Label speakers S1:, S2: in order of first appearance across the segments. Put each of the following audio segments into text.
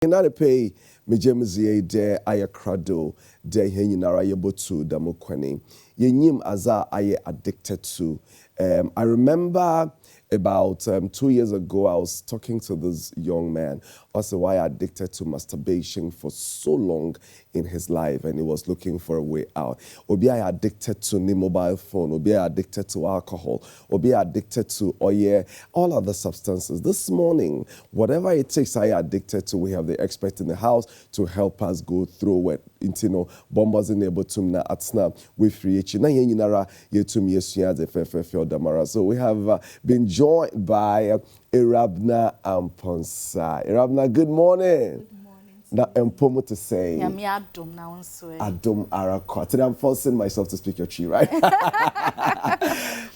S1: Inare pay me jemzie de ayakrado de henyinara yebotu damokwane. Yenyim aza aye addicted to. I remember about 2 years ago, I was talking to this young man, also why addicted to masturbation for so long in his life, and he was looking for a way out. Obi I addicted to the mobile phone, Obi I addicted to alcohol, Obi I addicted to all other substances. This morning, whatever it takes, I addicted to. We have the expert in the house to help us go through it. Bombers in able to na atsna we free na yenyinara yetum yesua de fefefe odamara. So we have been joined by Awura Abena Amponsah. Awura Abena, good morning.
S2: Good morning.
S1: Na empomo to say.
S2: Yeah, me adom na onso.
S1: Adom Arakwa. Today I'm forcing myself to speak your tree, right?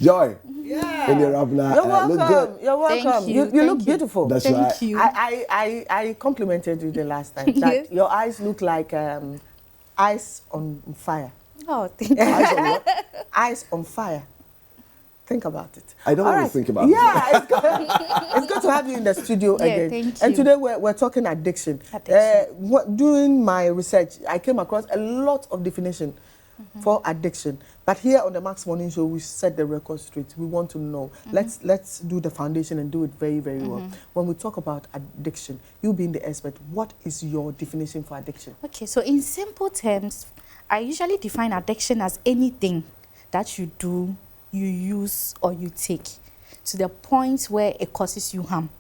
S1: Joy.
S3: Yeah.
S1: And Awura Abena,
S3: You're welcome.
S1: look good.
S3: You're welcome.
S2: Thank you.
S3: You look beautiful.
S1: That's
S2: Thank
S1: right.
S2: you.
S3: I complimented you the last time. That your eyes look like ice on fire.
S2: Oh, thank you.
S1: Eyes on what?
S3: Ice on fire. Think about it.
S1: I don't
S3: All
S1: want
S3: right.
S1: to think about it.
S3: Yeah, it's good to have you in the studio again.
S2: Thank you.
S3: And today we're talking addiction. During my research, I came across a lot of definition for addiction. But here on the Max Morning Show, we set the record straight. We want to know. Let's do the foundation and do it very, very well. When we talk about addiction, you being the expert, what is your definition for addiction?
S2: Okay, so in simple terms, I usually define addiction as anything that you do, you use, or you take to the point where it causes you harm,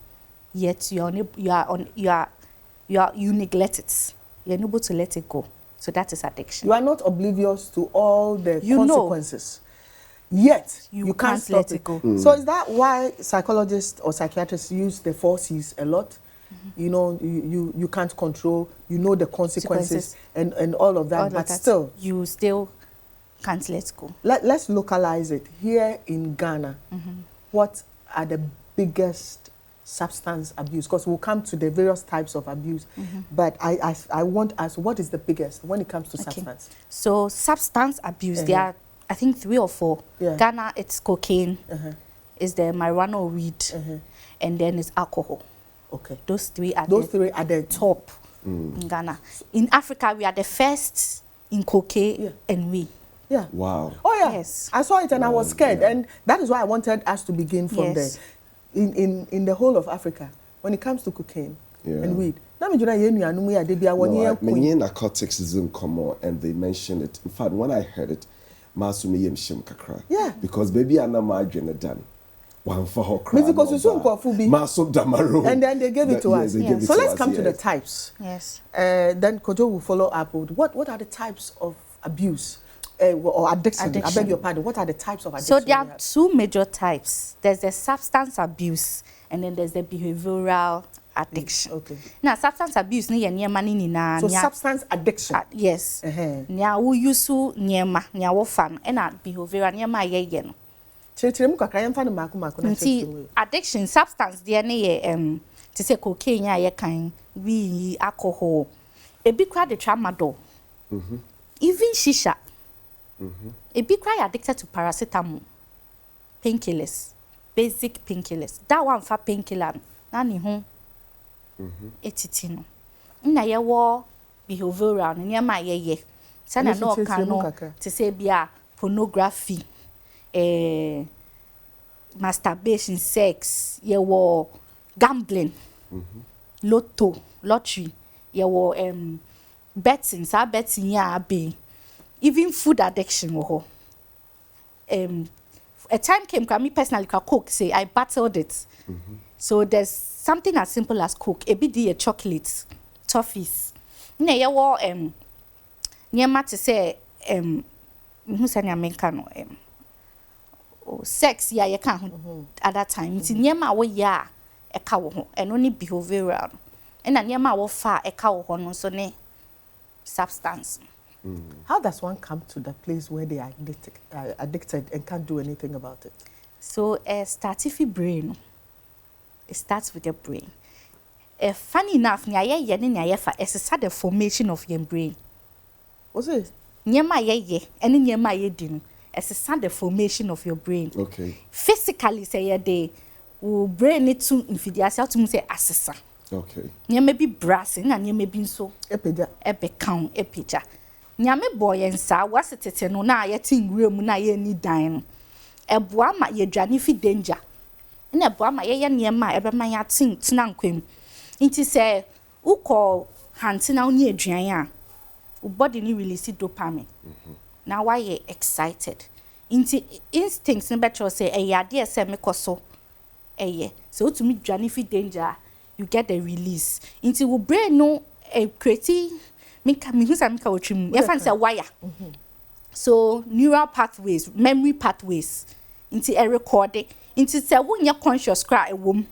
S2: yet you neglect it. You're unable to let it go. So that is addiction.
S3: You are not oblivious to all the consequences. Yet you can't let it go. So is that why psychologists or psychiatrists use the 4 C's a lot? You know, you can't control, you know the consequences and all of that,
S2: All
S3: but
S2: that
S3: still
S2: you still can't let go.
S3: Let's localize it. Here in Ghana, what are the biggest substance abuse? Because we'll come to the various types of abuse, but I want to ask, what is the biggest when it comes to substance?
S2: So substance abuse, there are, I think, 3 or 4.
S3: Yeah.
S2: Ghana, it's cocaine, it's the marijuana or weed, and then it's alcohol.
S3: Okay.
S2: Those 3 are
S3: the
S2: top in Ghana. In Africa, we are the first in cocaine and weed.
S3: Yeah.
S1: Wow.
S3: Oh yeah.
S2: Yes.
S3: I saw it and I was scared, and that is why I wanted us to begin from there. In the whole of Africa, when it comes to cocaine and weed,
S1: many narcotics is in common, and they mentioned it. In fact, when I heard it, because baby I'm not margin done. One for her cry.
S3: And then they gave it to us. So let's come to the types.
S2: Yes.
S3: Then Kojo will follow up with what are the types of abuse or addiction? I beg your pardon. What are the types of addiction?
S2: So there are 2 major types. There's the substance abuse, and then there's the behavioral addiction.
S3: Okay.
S2: Now, substance abuse ni nyema.
S3: So substance addiction.
S2: Yes. Nya wo use nyema, nya wo fan, and behavioral nyema ye no. Addiction substance there ne to say cocaine ya kan, we alcohol. A big crowd the tramadol. Even shisha. A big cry addicted to paracetamol, painkillers, basic painkillers. That one for painkiller, nani home. Etitino. Na ye wo behavioral, nyama ye. Sana no kano to say bia pornography, masturbation, sex, ye wo gambling, lottery, ye wo betting, sa betting ya be. Even food addiction. A time came, me personally, Coke, say I battled it. So there's something as simple as Coke, a bit of chocolates, toffees. Ne wo nyema to say who say American sex ya ye can at that time. It's nyema wo ya e ka wo ho, and only behavioral. And nyema wo fa e ka wo ho no so ne substance.
S3: How does one come to the place where they are addicted and can't do anything about it?
S2: So, starts with your brain. It starts with your brain. Funny enough, it's the formation of your brain.
S3: What's it?
S2: It's the formation of your brain.
S1: Okay.
S2: Physically, say your day, brain need to infidiasi to say assessor.
S1: Okay.
S2: Nyame bi brass na nyame bi nso
S3: Epeja.
S2: ebe kan epeja. Nyame boy nsa wasetete no na ayete nwura mu na ye ni dan no. Eboa ma ye dwane fi danger. Na eboa ma ye niema ebe man ya tena nkwam. Nti se ukọ hantina oni aduan a your body ni release dopamine. Now why you excited? Inti instincts ni better say ade se mekoso. So to me dwane fi danger, you get the release. Inti wo brain no create me hu sa me ka wotrim. You find say wire. So neural pathways, memory pathways. Inti record it. Inti say wo nya conscious cry wom.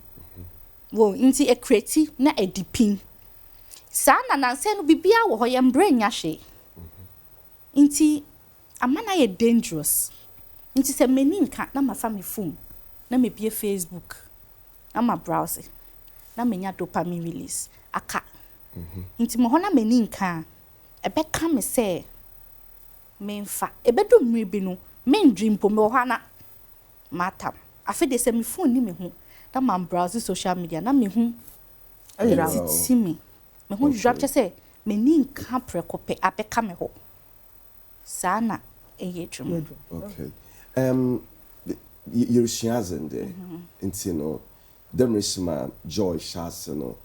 S2: Wo inti create na dipin. Sa na say no bibia wo ho yem brain nya hwe. Inti amana ye dangerous. Inti say meni nka na ma fa me phone. Na me bie Facebook. Na ma browse. Na me nya dopamine release. Aka. Inti mo ho na meni nka ebe ka me say memfa ebedo mmiri bi no men dream po me ho na matam afi de say me phone ni me ho na ma browse social media na me ho see me ho drop say me ni nka prekope abeka me ho sana eye drum.
S1: Okay. You're shiazende into no demerishma joy shasano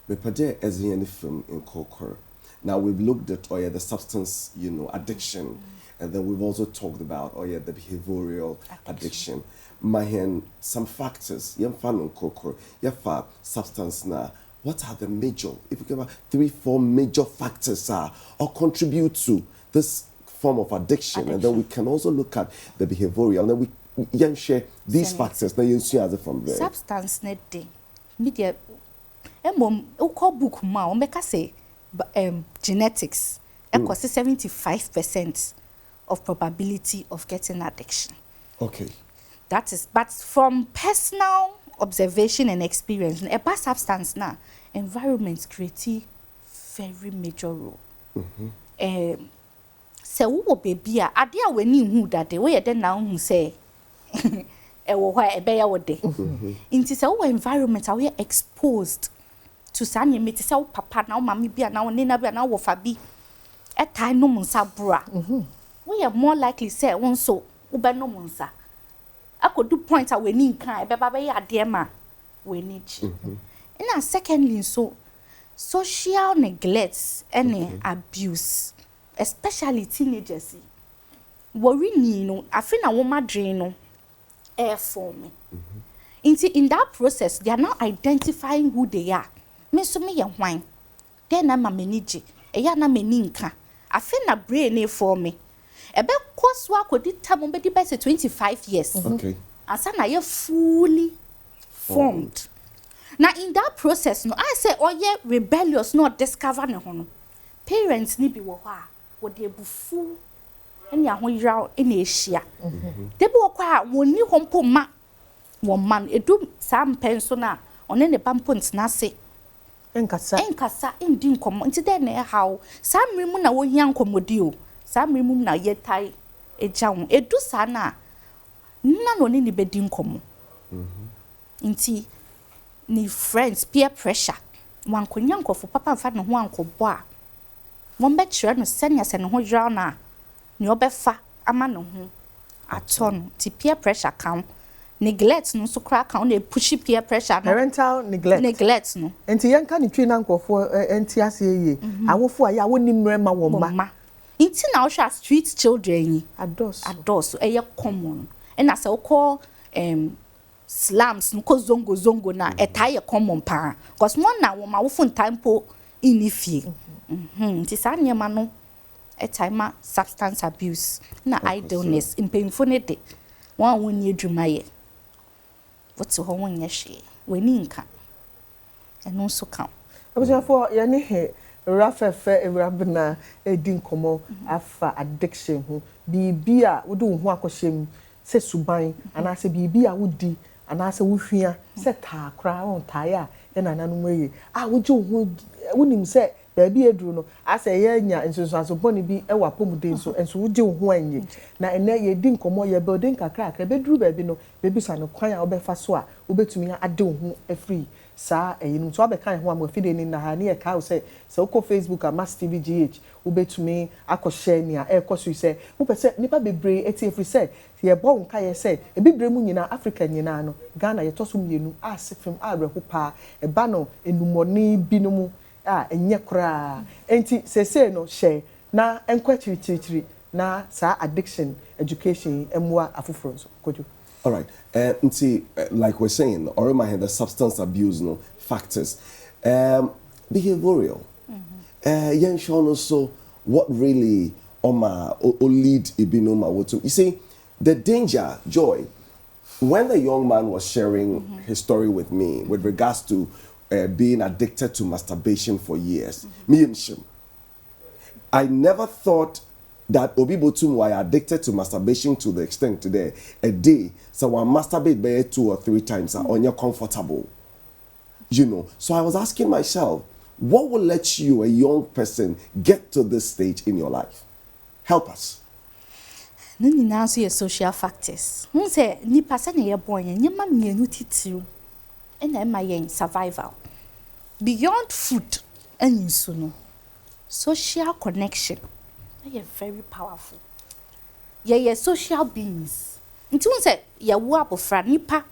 S1: me pade as any film in Kokor. Now we've looked at the substance, addiction, and then we've also talked about the behavioral addiction. Some factors, substance now. What are the major, if you give 3-4 major factors or contribute to this form of addiction, and then we can also look at the behavioral, and then we share these factors. Now you see as from there.
S2: Substance net day, media, uko book ma, omeka say. Genetics equals 75% of probability of getting addiction.
S1: Okay.
S2: That is, but from personal observation and experience, a bad substance now, environment create very major role. So wo baby a ade a wani hu that the way then now hu say e wo hwa e be ya wo de. Inti say wo environment we are exposed to sanye meti say papa na mama bia na nina bia na wo fa bi etai no munsa bra we are more likely say won so wo be no munsa akodu point a we ni nkan e be ba be ya de ma we ni chi na secondly so social neglect and abuse, especially teenagers worry ni no afi na wo madre no air for me in that process they are now identifying who they are. Me so me ye hwan den na ma menije eya na meni nka afi na brain e for me ebe koso akodi tam be di be 25 years.
S1: Okay.
S2: Asa na ye fully formed. Now in that process no I say oye rebellious no discover ne ho no parents ni bi wo ho a wo de bufu eni ahoyraw eni ehia de bi wo kwa woni ho mpo ma wo man edu sam penso na one ne pampo ntena se enkasa indi nkomo nti de na how samri mu na wo hia nkomodi o samri mu na yetai eja ho edu sa na no ne bedi nkomo nti ni friends peer pressure wankonya nkofo papa mfa ne ho ankobo a mo be kire no senya se ne ho yra na ne obefa ama ne ho aton ti peer pressure kan neglect no so crack on a pushy peer pressure no
S3: parental neglect
S2: no
S3: enti yanka ni twi na nkofo enti ase ye awofo aya woni mrema wo ma
S2: enti na o sha street children yi adults eye common and as we call slums no ko zongo na etaye common pa cause one na wo ma wo fun time po inifie enti sa nyema no etime substance abuse na idleness impemfo ne de one woni adwumaye what's ho won yehwe wani nka eno so ka
S3: abusafo ya ne he rafefe Awura Abena edi nkomo afa addiction ho bibia wo do ho akohyem se suban ana se bibia wodi ana se wo hwia se taakra on taaya e nananu meye wo je ho wonim se baabi eduru no ase ye nya nsunsuaso boni bi e wa pomuden so enso wo je ho anye na ene ye di nkomo ye building kakra akra beduru baabi no bebi sa no kwan a obefa so a obetumi ade ho afri sa eyinum so abeka ho am afide ni na ha ne e ka wo say uko Facebook a Mass TV GH ubetumi akọhye ni a ekoso say wo pese nipa bebre eti efri say ye bo nka ye say e bebre mu nyina Africa nyina no Ghana ye toso mienu a sefem a reho pa e ba no enumoni binumu a enye kra enti sese no hye na enkwa chiri na sa addiction education emwa afufuro so kojo.
S1: All right. Like we're saying, or am I the substance abuse no factors, behavioral. Yen shown also what really lead ibinoma what to. You see, the danger, Joy, when the young man was sharing his story with me with regards to being addicted to masturbation for years, I never thought that Obibotum were addicted to masturbation to the extent today a day so one masturbate by 2 or 3 times on you're comfortable, you know. So I was asking myself, what will let you, a young person, get to this stage in your life? Help us.
S2: Nini na so your social factors. Who say ni pasa na ye born ye ma mienu titiru. E na ma ye survival. Beyond food and you no. Social connection. You're very powerful. You're social beings. Until you say you're wabo fra nipa.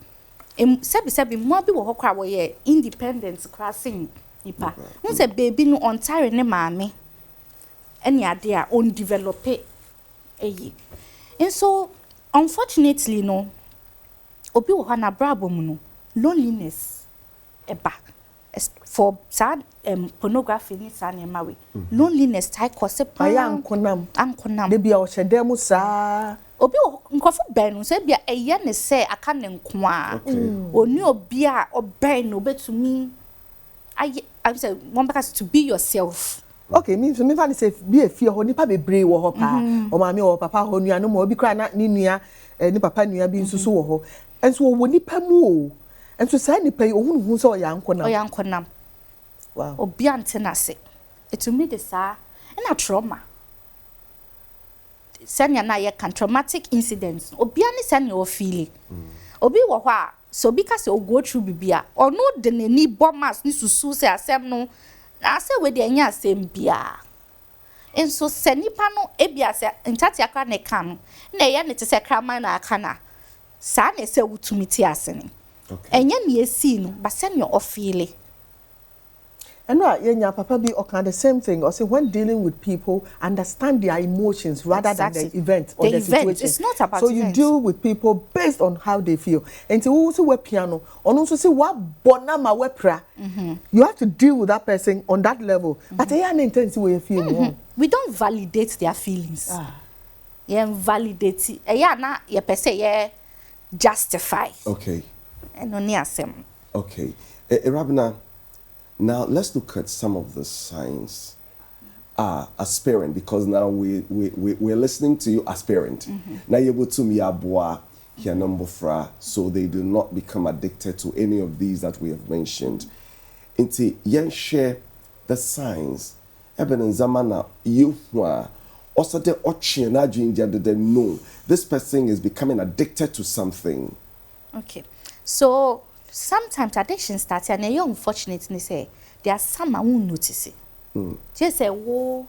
S2: Sebi mo bi wo hokwa wo ye independent crossing nipa. You say baby no ontare ne maame. Any ade a on develop eyi. And so unfortunately no obi wo ha na brabo mu no loneliness eba. For sad pornography ni sa ne mawe loneliness tai cause pa ankonam
S3: de bia o hyede mu sa
S2: obi nkofo ben no se bia eye ne se aka ne nko a oni obi a oben no betumi I say one because to be yourself.
S3: Okay, me fa say be a fear ho nipa bebre wo ho pa o ma me wo papa ho nua no mo obi kra na ni nua ni papa nua bi nsusu wo ho enso wo nipa mu o. And so say nipa ohunu so
S2: oyankonam wow obi antena se it me the sa na trauma sanya na ye kan traumatic incidents obi ani sanya o feel obi wo ho a so bi ka se o go through bibia ono de nani bomas ni susu se asem no ase we de anya asem bia and so se nipa no ebia se ntati akra ne kan na ye ne te se kraman na aka na sa na se wutumi ti asene. Okay. And you see, but send your feeling.
S3: And papa be okay the same thing. Or say when dealing with people, understand their emotions rather than the event or the situation.
S2: It's not about
S3: so you deal with people based on how they feel. And so also we piano, or also say what bonama wepra. You have to deal with that person on that level. But they are intense way you feel.
S2: We don't validate their feelings. Yeah, validate. Yeah, na ye per se justify.
S1: Okay.
S2: And only asem.
S1: Okay. Rabina, now let's look at some of the signs. Aspirant, because now we're listening to you aspirant. Now you're able to me abwa here number fra, so they do not become addicted to any of these that we have mentioned. Inti yen share the signs. Eben in zamana you also the ochi na jinja they know this person is becoming addicted to something.
S2: Okay. So sometimes addiction starts and you're unfortunately say there are some I won't notice it. Just say, whoa,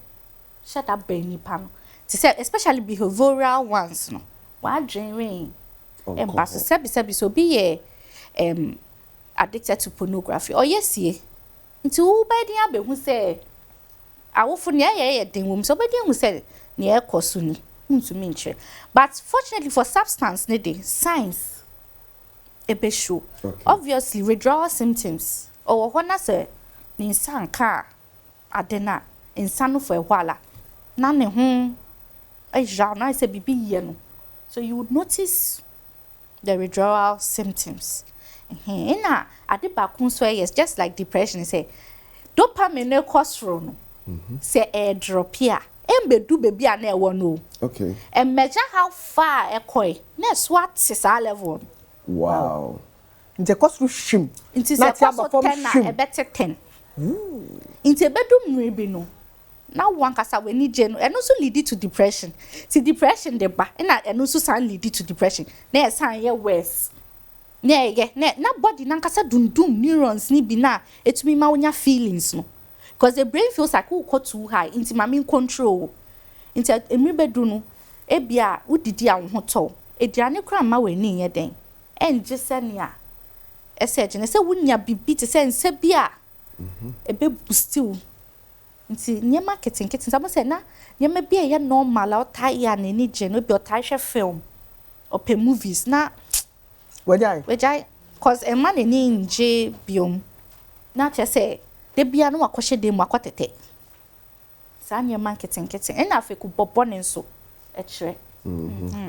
S2: shut up, Benny Pam. To say, especially behavioral ones, no. Why drink and pass sebi so be addicted to pornography. Or yes, ye. Into by the abe who say, I will for near the womb, so by the who said near Kosuni, to mention. But fortunately for substance needing science. Ebe show. Okay. Obviously, withdrawal symptoms. Or when I say, Ninsan ka adena, insano for a while. None home. I say, bibi yeno. So you would notice the withdrawal symptoms. Ena, ade bakun so yes, just like depression. Say, dopamine cholesterol. Say a drop here. Embe do baby ane wano.
S1: Okay.
S2: And measure how far a koi. Next what is our level.
S1: Wow.
S3: Nte kosu shim.
S2: Nti se kosu 10 a better 10. Nti bedum rebi no. Now one kasa we ni je no and also lead to depression. See depression de ba na and also san lead to depression. Na san ye worse. Yeah, na body nankasa dundum neurons ni bi na etumi ma wonya feelings no. Because the brain feels like who got too high into mami control. Into emibedu no ebia udidi a wo hoto. Ediane kra ma weni ye den. En gese nea. Ese gene se wunya bibi te se nse bia. Ebe boostiw. Nti nyema keten samo se na nyema bia ye normal o tai ya na ni je no bi o tai hwe film. Or pe movies na wejai cause a man ni nje biom. Na che se de bia no akwhye de mu akwatete. Sa nyema keten en afi ku bobone nso e kire.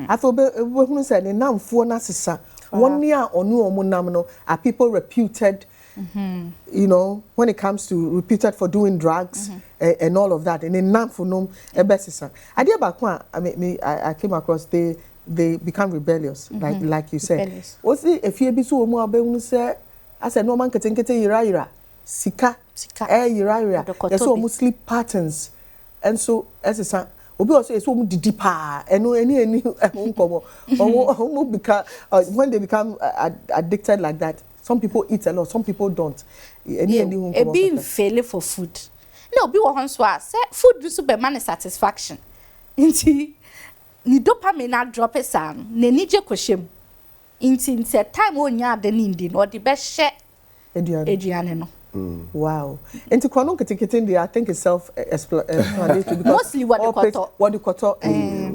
S3: After we say the name for Nasisa, 1 year or no omunam are people reputed, you know, when it comes to reputed for doing drugs and all of that. And in name for no ebesisa. I came across they become rebellious, like you said. What's the if you be so more say I said no man can ira sika ira. There's almost sleep patterns, and so as a obi also is so deeper and no any because when they become addicted like that, some people eat a lot, some people don't.
S2: Being failure for food. No, be one so say food do super man satisfaction. Inti ni dopamine na drop sam, ne ni je kwhyem. Inti say time onya de ndi no the best share eduane no.
S3: Wow. And to Kwanon Ketikitin, I think it's self-explanatory.
S2: Mostly what
S3: the koto.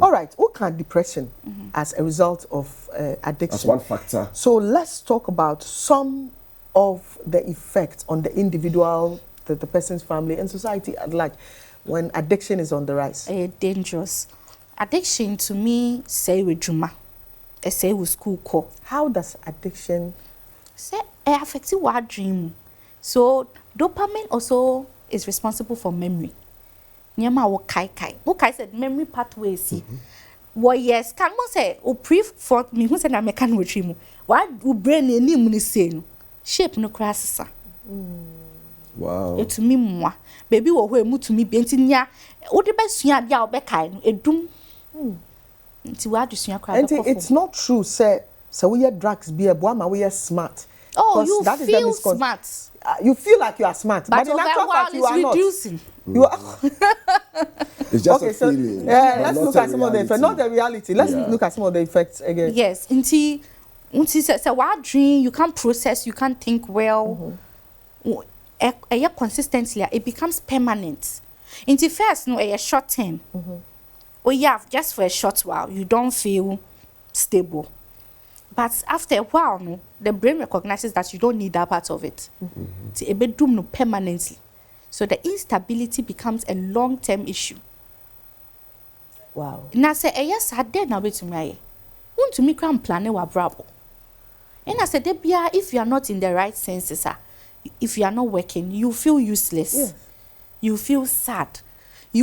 S3: All right. What kind of depression as a result of addiction?
S1: That's one factor.
S3: So let's talk about some of the effects on the individual, the person's family, and society at large when addiction is on the rise.
S2: Dangerous. Addiction to me, say with Juma, say with school call.
S3: How does addiction?
S2: Say affect your dream. So dopamine also is responsible for memory. Nyama wo kai. Wo kai said memory pathways. Wo yes, can mo say o pre for me who say na me kan wetri mu. Wa wo brain ni mu ni say no. Shape no crasesa.
S1: Wow.
S2: It me mwa. Baby wo ho emu to me bi enti nya wo de be sua dia wo be kai no edum. Nti wa de sua kra.
S3: And it's not true say we drugs be a boy ma we smart.
S2: Oh, you feel smart.
S3: You feel like you are smart, but in actual fact you are
S2: reducing.
S3: Not. You are.
S1: It's just a feeling.
S3: Let's look at some of the effects, not the reality. Let's look at some of the effects again.
S2: Yes, until say what dream you can't process, you can't think well. Consistently, it becomes permanent. Until first, no, a short term. Oh yeah, just for a short while, you don't feel stable. But after a while, no, the brain recognizes that you don't need that part of it. It's a bedroom no permanently. So the instability becomes a long-term issue.
S3: Wow.
S2: Now say, yes, I did not wait to me. Want to make a plan wa bravo. And I said, if you are not in the right senses, if you are not working, you feel useless.
S3: Yes.
S2: You feel sad. The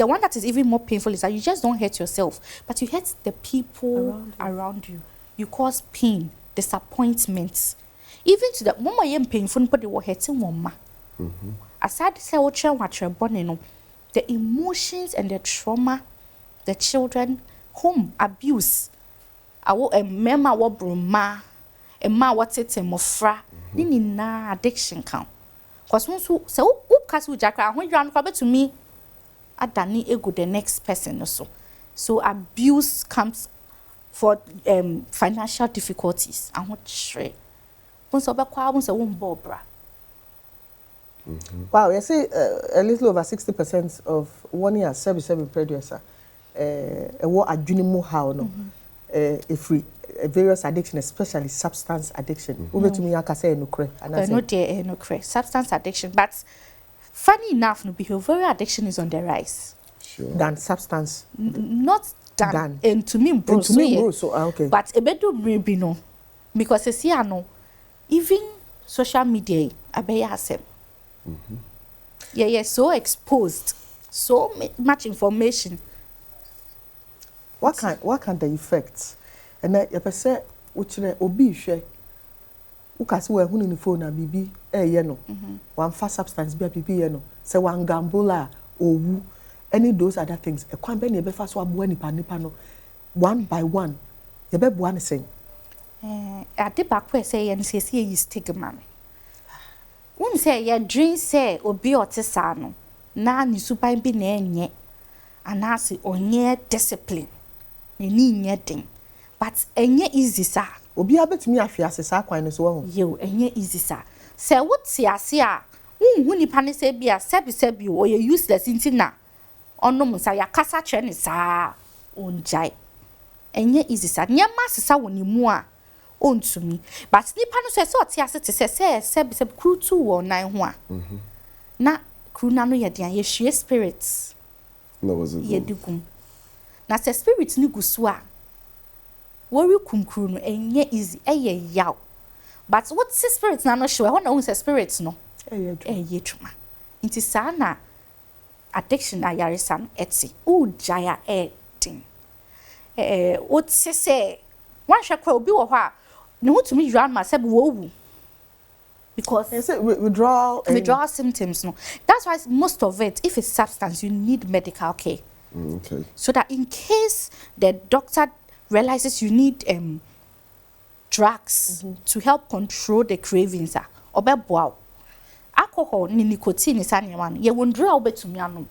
S2: one that is even more painful is that you just don't hurt yourself, but you hurt the people around you. You cause pain, disappointments. Even to the mama yem painful, but they were hurting mama. Aside say what the emotions and the trauma, the children, home abuse. A mema wa bruma, a ma what it mofra, nini na addiction count. Cause once so kasu jacka when you are to me. Adani ego the next person also. So abuse comes for financial difficulties. I want share.
S3: Wow, you see a little over 60% of 1 year service producer what adjunimu how no if we various addiction, especially substance addiction. Over to me I can say no
S2: substance addiction, but funny enough, no behavioral addiction is on the rise.
S3: Sure. Than substance.
S2: Not than. And to me, bro,
S3: so okay.
S2: But a better maybe no, because it's here no. Even social media, I bet yourself. Yeah, so exposed, so much information.
S3: What can the effects? And then you say, which obi share. Ukasi we hunu ni phone na bibi ye no one fast substance be bibi ye no say one gambula owu any those other things e kwan be na e be fa so aboa nipa no one by one ye be boa ne sen
S2: ade baako say yen say yi stigma no won say ye dream say obi otesa no na ni suban bi na enye anase onye discipline ni nye den but enye easy sa
S3: obi abetumi afiase sa kwan no so wo
S2: yo enye easy sa say wuti ase a hu nipa ne say bia sebi o ye useless ntina onom sa ya kasa che ne sa onjai enye easy sa nyama sesa woni mu a ontumi but nipa no so oti ase te sebi kru tu wo nan ho a na kru na no ye den ye hwie spirits
S1: no was it
S2: ye digum na se spirit ni gusu a wori kumkru no enye easy eye yaw but what se spirit na no hwe ho na won se spirit no eye twuma nti sa na addiction ayaresa no eti u jaya etin what say one shakwa obi wo ho a ne ho tumi yua ma se wo wu because
S3: it's withdrawal
S2: symptoms no that's why most of it if it's substance you need medical care
S1: okay
S2: so that in case the doctor realizes you need drugs to help control the cravings obeboa alcohol ni nicotine sa nyama no ye wondra obetumi anom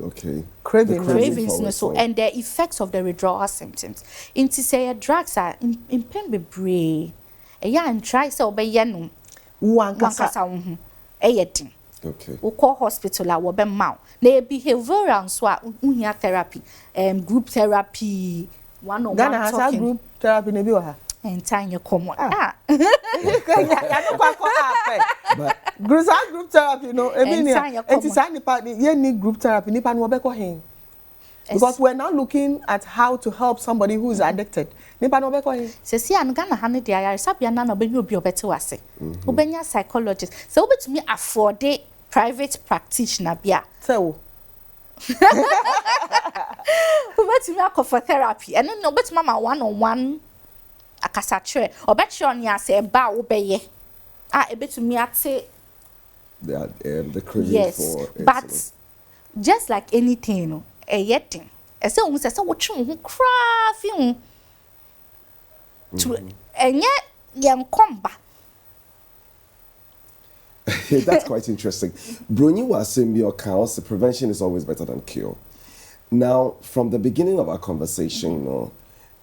S1: okay
S2: cravings no so and the effects of the withdrawal symptoms into say drugs are in pain bebre and try say obeye no
S3: one kasa
S2: eyedin
S1: okay
S2: we call hospital a wo be ma na behavioral so a uhia therapy group therapy one on one talking
S3: group therapy na bi wa ha
S2: entire common
S3: ya no kwa group therapy no it is nipa you need group therapy nipa no be ko hen because we're now looking at how to help somebody who is addicted nipa no be ko hen
S2: se si an Ghana ha ne dia ya sabia na no be nyu obi obete wase obenya psychologist so obetumi afford private practitioner bia
S3: say wo
S2: obetumi akọ therapy and no obetumi ma one on one akasa chere obetche on ya se ba wo beye ebetumi ate
S1: the craving
S2: yes,
S1: for
S2: but just like anything no yetting say wo say wo twe ho kra fi ho to enye yen komba.
S1: That's quite interesting. Brony was saying your counts, prevention is always better than cure. Now, from the beginning of our conversation,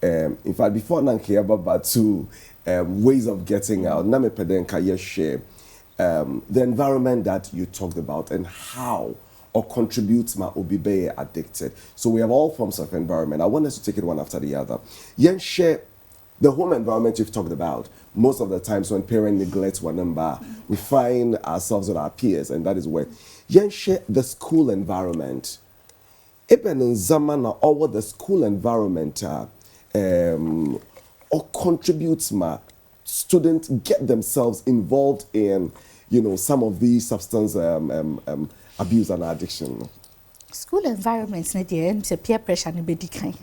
S1: in fact, before Nanki about two ways of getting out, Name Pedenka share the environment that you talked about and how or contributes ma obibe addicted. So we have all forms of environment. I want us to take it one after the other. Yen share the home environment you've talked about. Most of the times when parent neglects one number, we find ourselves with our peers, and that is where yen share the school environment. Even in Zamana or the school environment or contributes ma students get themselves involved in some of these substance abuse and addiction.
S2: School environments na dey peer pressure na be dikan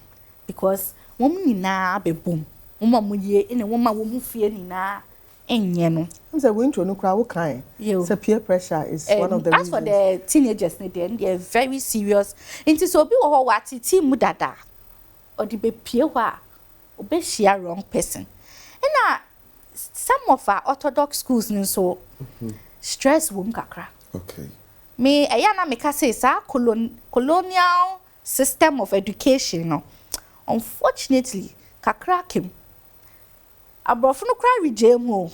S2: because woman na be boom woman mu ye ene woman wo mu fie ni na enye no
S3: say we intro no kra wo kan say peer pressure is one of the reasons.
S2: As for the teenagers na they are very serious into so bi wo ho wati team mu dada or the be pie ho a obe share wrong person and some of our orthodox schools ni so stress wom kakra.
S1: Okay.
S2: Me na me ka say sa colonial system of education no unfortunately kakra kim abrofo no kra regime o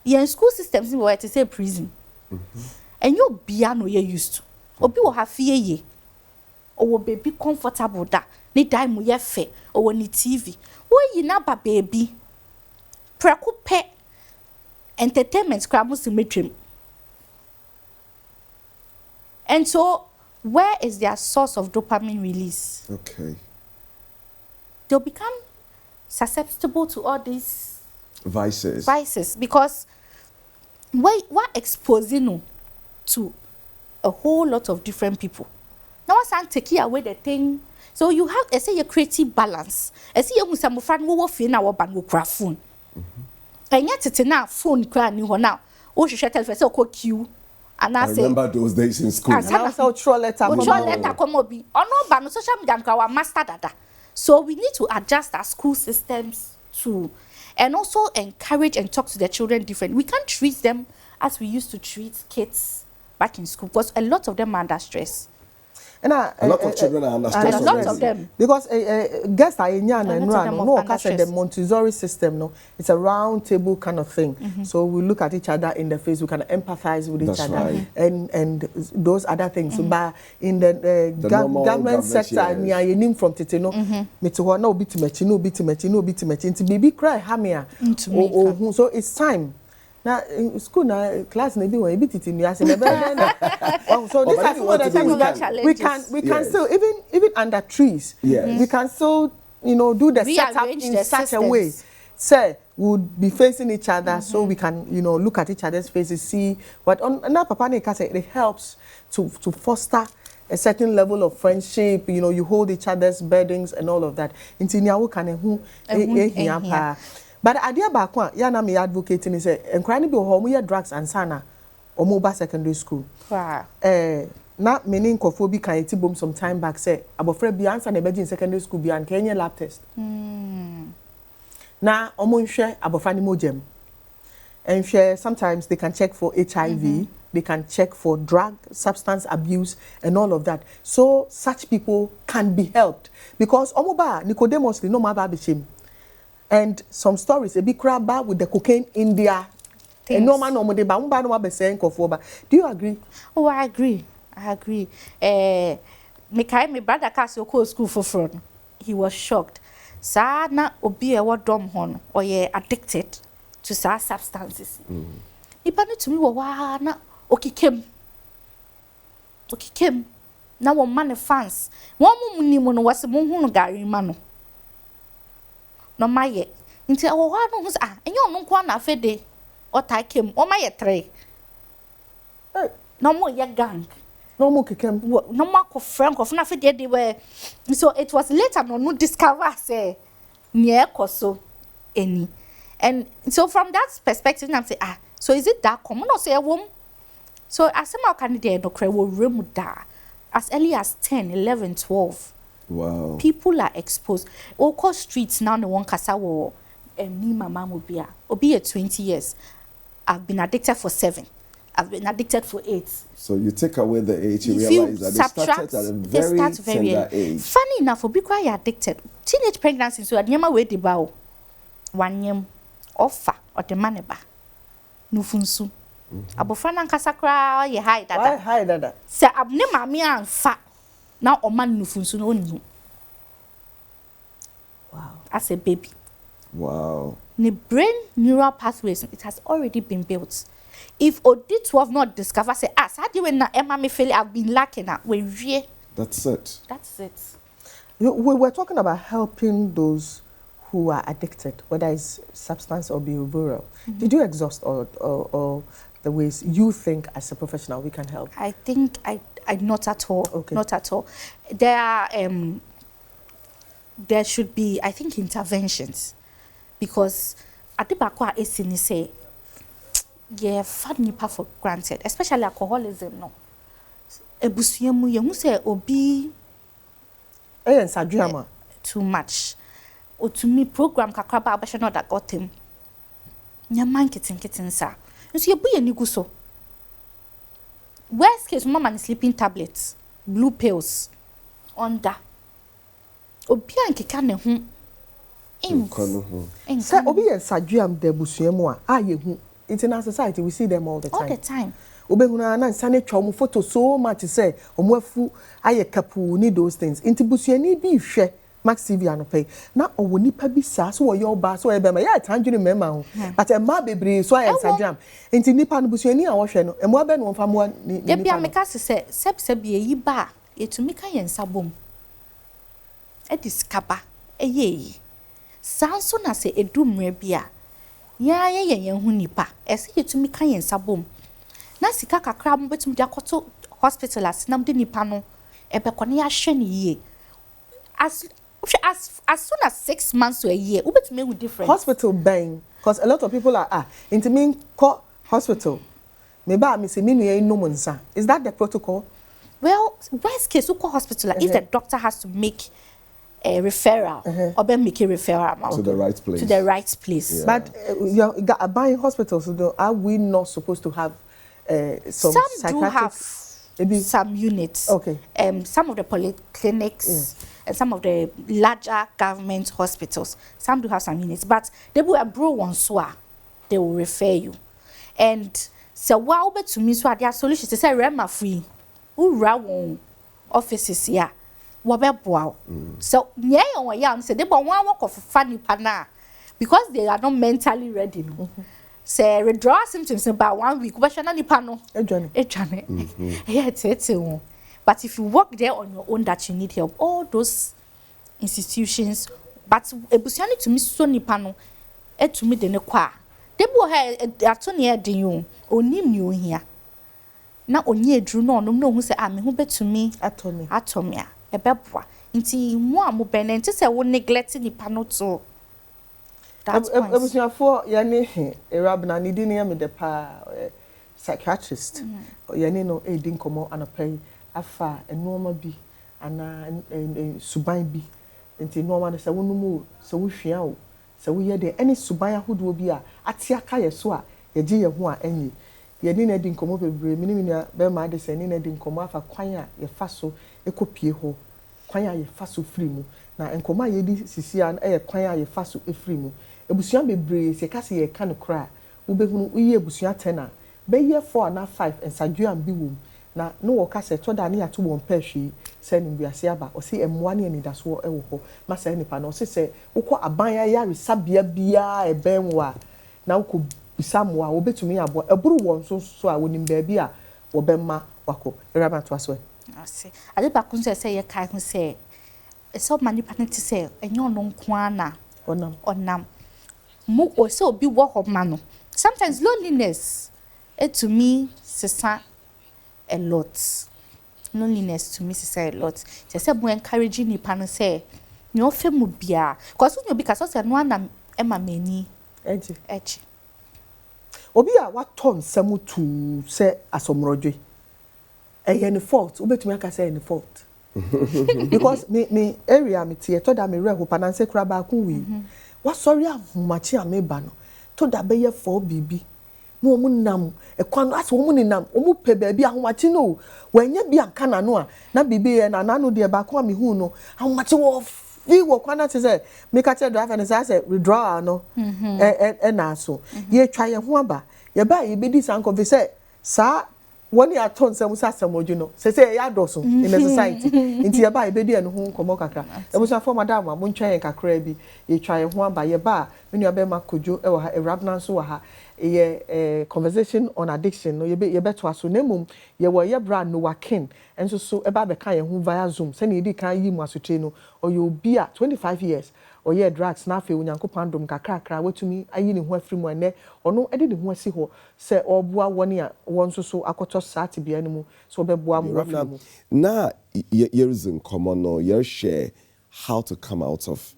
S2: yen school systems we to say prison and you bia no you used to obi wo ha fie ye o wo baby comfortable da ni dai mu ye fe o wo ni tv wo yi na ba baby preko pe entertainment kra mu simetwem. And so, where is their source of dopamine release?
S1: Okay.
S2: They'll become susceptible to all these
S1: vices
S2: because we're exposing to a whole lot of different people. Now, I take away the thing. So you have, I say, a creative balance. I see you some friend who will feel our band phone. And yet, it's enough phone crying now. Oh, she shall tell us, oh, Q. And I
S1: remember those days in school.
S3: And also throw letter
S2: come obi. Ono ba no social media nka wa master dada. So we need to adjust our school systems too, and also encourage and talk to the children different. We can't treat them as we used to treat kids back in school, because a lot of them are under stress.
S3: And
S1: a lot of children are under stress.
S2: A lot of them.
S3: Because guess I the Montessori system, no, it's a round table kind of thing. So we look at each other in the face, we can empathize with each other,
S1: right.
S3: and those other things. But in the government sector, near you from Tete, no, no bit much, no bit much, no bit much. Into baby cry, hamia. So it's time. Now in school, now class maybe when you beat it in your so this is one of the things that we can still even under trees. We can still do the setup in such a way. Say would be facing each other so we can look at each other's faces, see what on now Papa Nika said it helps to foster a certain level of friendship. You hold each other's burdens and all of that. But the idea back one, yana me advocating is and crying be home drugs and sana or mobile secondary school. Not meaning cophobia can it boom some time back say about Fred Bianca and a secondary school beyond Kenya lab test. Now omo share about fani mojem. And share sometimes they can check for HIV, they can check for drug, substance abuse and all of that. So such people can be helped because omoba Nicodemus no maba bishim. And some stories, a big crab bar with the cocaine in their no man no de ba no be saying kofoba. Do you agree?
S2: Oh, I agree. Me brother Casio call school for front. He was shocked. Sa na obi e wodom hon or ye addicted to sa substances. Ipa no to me wa na okikem. Na wo man fans. One mu ni mo no was mo hunu gari mano. No maye nti awo ha no hu enyo no kwa na afede o takem o maye 3 no mo ye gang
S3: no mo kekem
S2: no ma ko friend of na afede dey were. So it was later no discover say near koso any. And so from that perspective I'm say so is it that common or say a woman? So as some candidate no cry wo remu da as early as 10 11 12.
S1: Wow.
S2: People are exposed. Oko streets now no one kasa wo me mama mobia. Obi 20 years. I've been addicted for 7. I've been addicted for 8.
S1: So you take away the age, you realize that they started at a very tender age.
S2: Funny enough, obi kwa you addicted. Teenage pregnancy so adnyama we di ba o. Wanyem offer or the maneba. Nufunsu. Abofra na nkasa kra ye hide dada.
S3: Why hide dada?
S2: Se abne mami anfa. Now Oman nufunsu no ni. Wow. As a baby.
S1: Wow.
S2: The brain neural pathways, it has already been built. If OD12 not discover say how do you na Emma me feel I've been lacking at we
S1: that's it.
S2: That's it.
S3: We were talking about helping those who are addicted, whether it's substance or behavioral. Did you exhaust all the ways you think as a professional we can help?
S2: I think I not at all.
S3: Okay.
S2: Not at all. There should be, I think, interventions, because at the back where it's in say, yeah, fat nipa for granted, especially alcoholism. No, ebusuemu ye hu say obi too much. Or to me program kakraba abashano that got him. Nyaman kitten sa. You see, you ni guso. Worst case, mama sleeping tablets, blue pills, under. Obi anke ka ne hu.
S3: Say obi en saduam de busuemu a ye hu. In our society we see them all the time.
S2: All the time.
S3: Obi huna na nsane twa mu photo so much say omo afu aye kapu ni those things. Inti busuani bi hwe Max TV anope na owo nipa bi sa so wo yo ba so e be ma ya tanjuni mema ho. But e ma bebre so aye saduam. Inti nipa no busuani a wo hwe no e mo abe no mfa mo ni.
S2: De bia meka se sep ye yi ba yetumi ka ye nsabom. E discover e ye. Sanso na se edumre bia ya ye hu nipa ese yetumi kan yen sabom na sika kakra mo betum dia koto hospital asinam de nipa no ebe kone ya hwe ne ye as soon as 6 months to a year we betum make difference.
S3: Hospital bang because a lot of people are into me call hospital me ba me se me nu no monsa. Is that the protocol?
S2: Well, worst case we call hospital if the doctor has to make a referral or be make a referral
S1: to the right place.
S2: To the right place.
S1: Yeah.
S3: But buying hospitals, though, are we not supposed to have some
S2: do have some units.
S3: Okay.
S2: Some of the polyclinics and some of the larger government hospitals, some do have some units, but they will bro one soa, they will refer you. And so wow, but to me, so their solution is say rema free. Who run offices here? Wow. So yeah, on young say they want one work of funny pana because they are not mentally ready. No. Say withdraw symptoms about 1 week. What shall any panel? A journey. Yeah, it's but if you work there on your own, that you need help, all those institutions. But a busiani to me so ni panel, to me the nequa. They will have a Tony de you or new here. Now only drew no who say I'm who bet to me atomia a bebwa. Inti more mubene to say one neglecting the panel too. That's
S3: for yani Awura Abena needing me the psychiatrist. Yani no aiding komo anapay afa a normal be and subai be. Inti normal say one more so we fiao. So we hear any subaya who will be a atiaka yeswa ye ye ho a enyi. Ye ni na di nkomo bebre minimina be ma de se ni na di nkomo afa kwan a ye fa so ekopie ho. Kwan a ye fa so free mu. Na nkomo a ye di sisia na kwan a ye fa so free mu. Ebusuan bebre se kase ye ka no kra wo behunu uye ebusuan 10 a be ye 4 na 5 ensaduan bi wom na no wo kase to da na ya to won pahwi se ni biase aba o se emmoa ne anidaso e wo ho ma se nipa na o se wokọ aban ya resabia bia e benwa na wokọ bisamoa wo betumi abo eburu won so a wonim ba bi a wo bemma wako Awura to aso
S2: ase ade ba kun se ye kai hu se so mani panti se enyo no nko ana onam mo o se obi wo ho ma no sometimes loneliness to me sisa a lot. Loneliness to me is a lot. Just say encouraging ni pan say no femu bia because when you because say no na ema mani eji
S3: obi a what ton samu to say asomrodwe any fault obetumi aka say any fault because me area me tie to da me re ho pan say kura ba ku wi what sorry ahumachi ameba no to da be ye for bibi no omunam ekwan as omuninam omu pe ba bi ahomachi no wanya bi anka na no a na bibi ye na no de ba ko amehu no ahomachi wo fi wo kwana te say me ka tell driver and say withdraw no na so ye twa ye ho aba ye ba ye bedi san ko say sa woni aton sam sa samoju no say ya doso in the society inti ye ba ye bedi eno ho komo kakra e bo so for madam mo ntwa ye kakra bi ye twa ye ho aba ye ba me nua be makojo e wo ha Awura Abena so wo ha a conversation on addiction no ye beto aso na mum ye wo ye bra no wakin enso so e ba be kan ye hu via Zoom se na edi kan yi mu asotre no o ye obi a 25 years o ye drugs na afi onyankopon dom kakra watumi ayi ne ho afiri mu ene ono edi ne ho asi ho se oboa woni a won so akoto saati bia ne mu so obeboa mu afiri mu
S1: na years in common no ye share how to come out of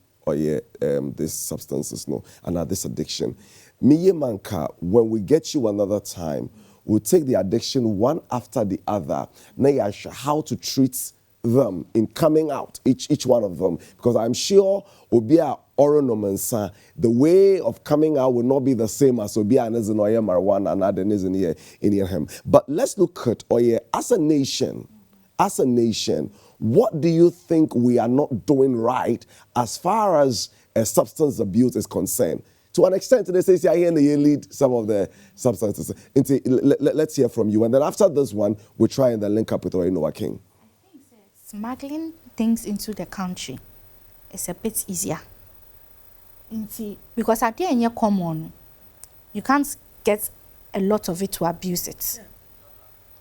S1: these substances no and this addiction. Me manka, when we get you another time, we'll take the addiction one after the other. Now, how to treat them in coming out, each one of them. Because I'm sure Obia Oronomansa, the way of coming out will not be the same as Obia and Oye Marwan and Aden in him. But let's look at Oye as a nation. What do you think we are not doing right as far as substance abuse is concerned? To an extent, they say, I hear you lead some of the substances. Let's hear from you. And then after this one, we'll try and then link up with Noah King.
S2: I think smuggling things into the country is a bit easier. Because at the end, common, you can't get a lot of it to abuse it. Yeah.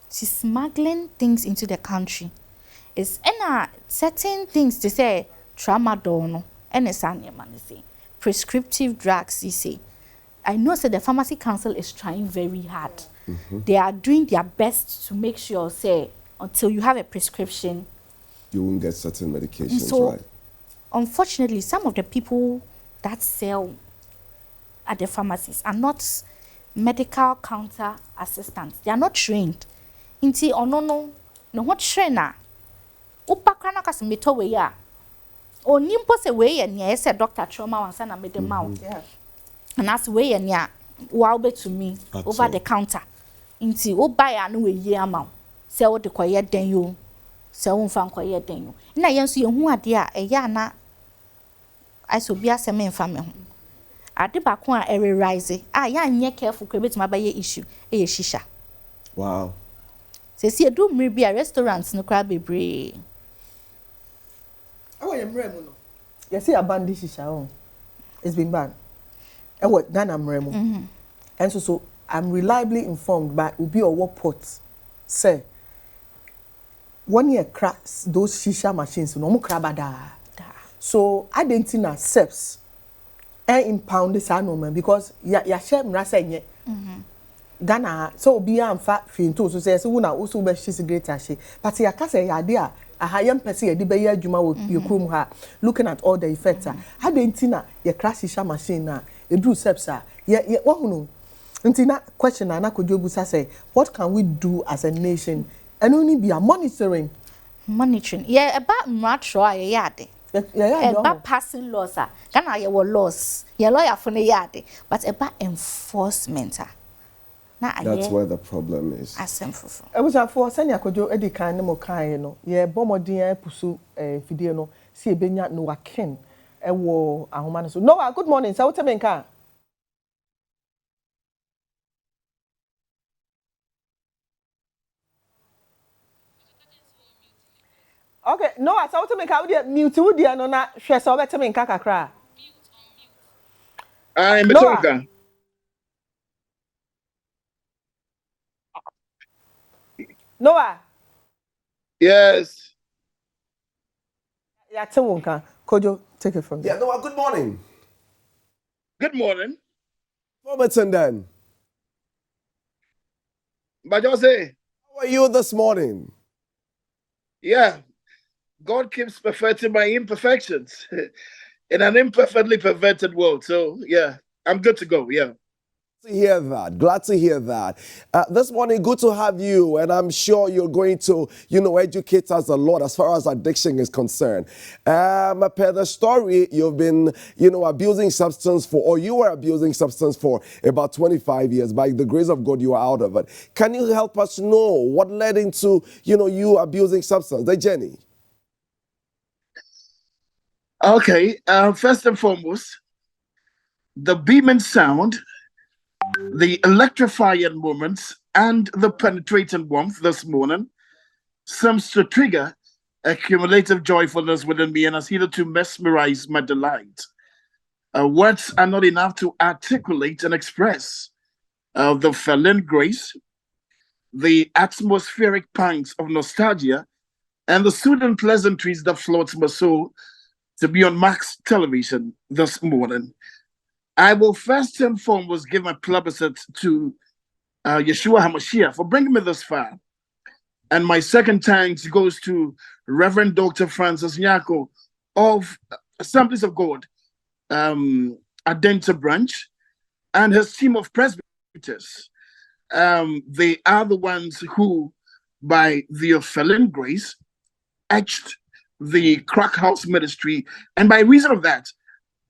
S2: See, smuggling things into the country is certain things to say tramadol and a prescriptive drugs, you see. I know that the Pharmacy Council is trying very hard. Mm-hmm. They are doing their best to make sure, say, until you have a prescription,
S1: you won't get certain medications,
S2: so,
S1: right?
S2: Unfortunately, some of the people that sell at the pharmacies are not medical counter assistants. They are not trained. No what trainer. Upa kana kasi metowe ya. Oni mpo se we ye nia say doctor trauma wansa na mede ma wo.
S3: Yeah.
S2: And as we ye nia wa be to me over the counter. Nti wo buy anu we ye ama. Se wo de koye den yo. Se wo mfa koye den yo. Na ye nso ye hu ade a eya na aiso bia se me mfa me ho. Ade ba ko a rise ya nye careful ko betuma ba ye issue e shisha.
S1: Wow.
S2: Se si edu mmiri bia restaurants no kra bebre.
S3: Awo ye mremu no. You see abandon shisha on. It's been banned. And what Ghana mremu. And so I'm reliably informed by Ubi or what pot say 1 year cracks those shisha machines no mo krabada. So I didn't think accepts and impound this animal because ya share mrasa nye. Ghana so be am fat fin to so say so na also be she's greater she but ya ka say ya dia a higher person ya di be ya adwuma wo yekrum ha looking at all the effects I didn't think na ya crash shisha machine na e do sepsa ya wo hunu nti na question na kojobusa say what can we do as a nation and only be a monitoring
S2: Yeah about matro a yade. About passing laws Ghana ye were laws ye lawyer for ne yade but about enforcement
S1: That's where the problem is.
S2: Asemfofo.
S3: I was for senior kojo edi kan no kan no ye bomodin pusu fidie no si ebenya no waken e wo ahoma no so. Noah, good morning. Say what me nka? Okay, Noah, say what me nka? We mute wo dia no na hwe say obete me nka kakra.
S4: I'm Metonka.
S3: Noah.
S4: Yes.
S3: Yeah, Tewonka. Kojo, take it from there.
S1: Yeah, Noah, good morning.
S4: Good morning.
S1: Robertson then.
S4: But you say,
S1: How are you this morning?
S4: yeah, God keeps perfecting my imperfections in an imperfectly perfected world. So, yeah, I'm good to go. Yeah.
S1: To hear that. Glad to hear that. This morning, good to have you, and I'm sure you're going to, educate us a lot as far as addiction is concerned. Per the story, you've been, abusing substance for, or you were abusing substance for about 25 years. By the grace of God, you are out of it. Can you help us know what led into, you abusing substance, the journey?
S4: Okay. First and foremost, the beaming sound, the electrifying moments, and the penetrating warmth this morning seems to trigger a cumulative joyfulness within me and has hitherto mesmerized my delight. Words are not enough to articulate and express the feline grace, the atmospheric pangs of nostalgia, and the soothing pleasantries that floats my soul to be on Max television this morning. I will first and foremost give my plebiscite to Yeshua HaMashiach for bringing me this far. And my second thanks goes to Reverend Dr. Francis Nyako of Assemblies of God, Adenta Branch, and his team of presbyters. They are the ones who, by the felon grace, etched the crack house ministry. And by reason of that,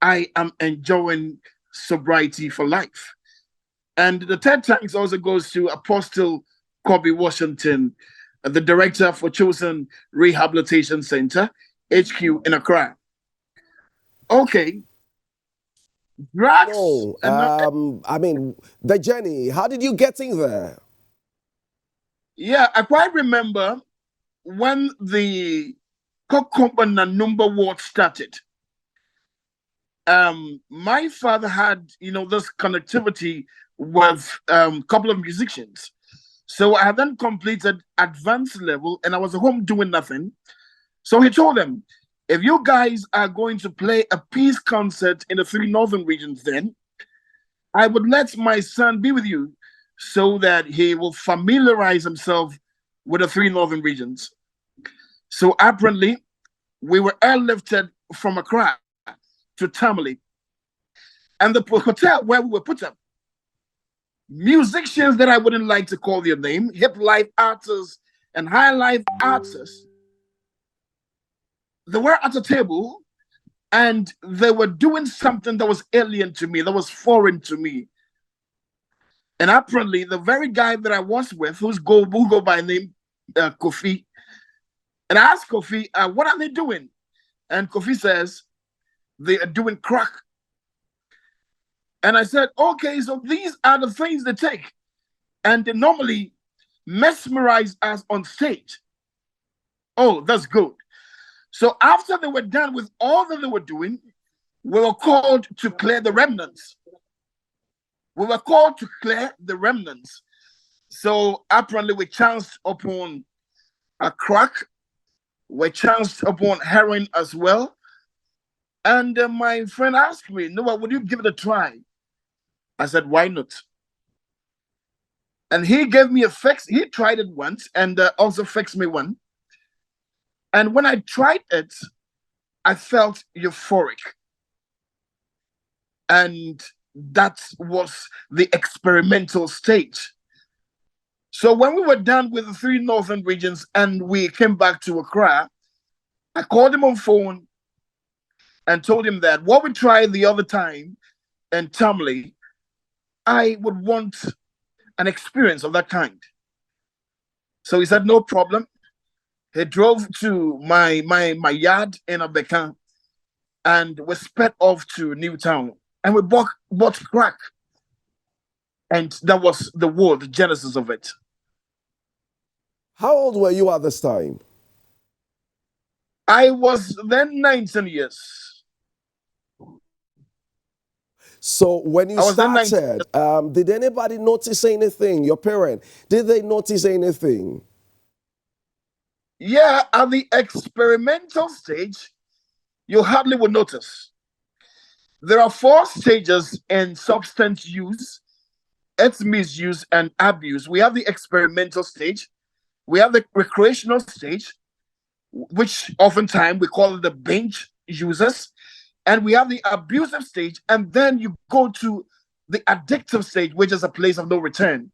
S4: I am enjoying sobriety for life. And the third thanks also goes to Apostle Kobe Washington, the director for Chosen Rehabilitation Center, HQ in Accra. Okay. Drugs.
S1: No, the journey. How did you get in there?
S4: Yeah, I quite remember when the Kokomba number war started. My father had, this connectivity with a couple of musicians. So I had then completed advanced level and I was at home doing nothing. So he told them, if you guys are going to play a peace concert in the 3 northern regions, then I would let my son be with you so that he will familiarize himself with the 3 northern regions. So apparently, we were airlifted from Accra to Tamale. And the hotel where we were put up, musicians that I wouldn't like to call their name, hip life artists and high life artists, they were at a table And they were doing something that was alien to me, that was foreign to me. And apparently, the very guy that I was with, who go by name Kofi, and I asked Kofi, what are they doing? And Kofi says, they are doing crack. And I said, okay, so these are the things they take. And they normally mesmerize us on stage. Oh, that's good. So after they were done with all that they were doing, we were called to clear the remnants. We were called to clear the remnants. So apparently we chanced upon a crack. We chanced upon heroin as well. And my friend asked me, Noah, would you give it a try? I said, why not? And he gave me a fix. He tried it once and also fixed me one. And when I tried it, I felt euphoric. And that was the experimental stage. So when we were done with the 3 northern regions and we came back to Accra, I called him on phone and told him that what we tried the other time in Tamale, I would want an experience of that kind. So he said, no problem. He drove to my yard in Abeka and we sped off to Newtown and we bought crack. And that was the genesis of it.
S1: How old were you at this time?
S4: I was then 19 years.
S1: So when you started, did anybody notice anything? Your parent, did they notice anything?
S4: Yeah, at the experimental stage, you hardly would notice. There are 4 stages in substance use, its misuse, and abuse. We have the experimental stage, we have the recreational stage, which oftentimes we call it the binge users, and we have the abusive stage, and then you go to the addictive stage, which is a place of no return.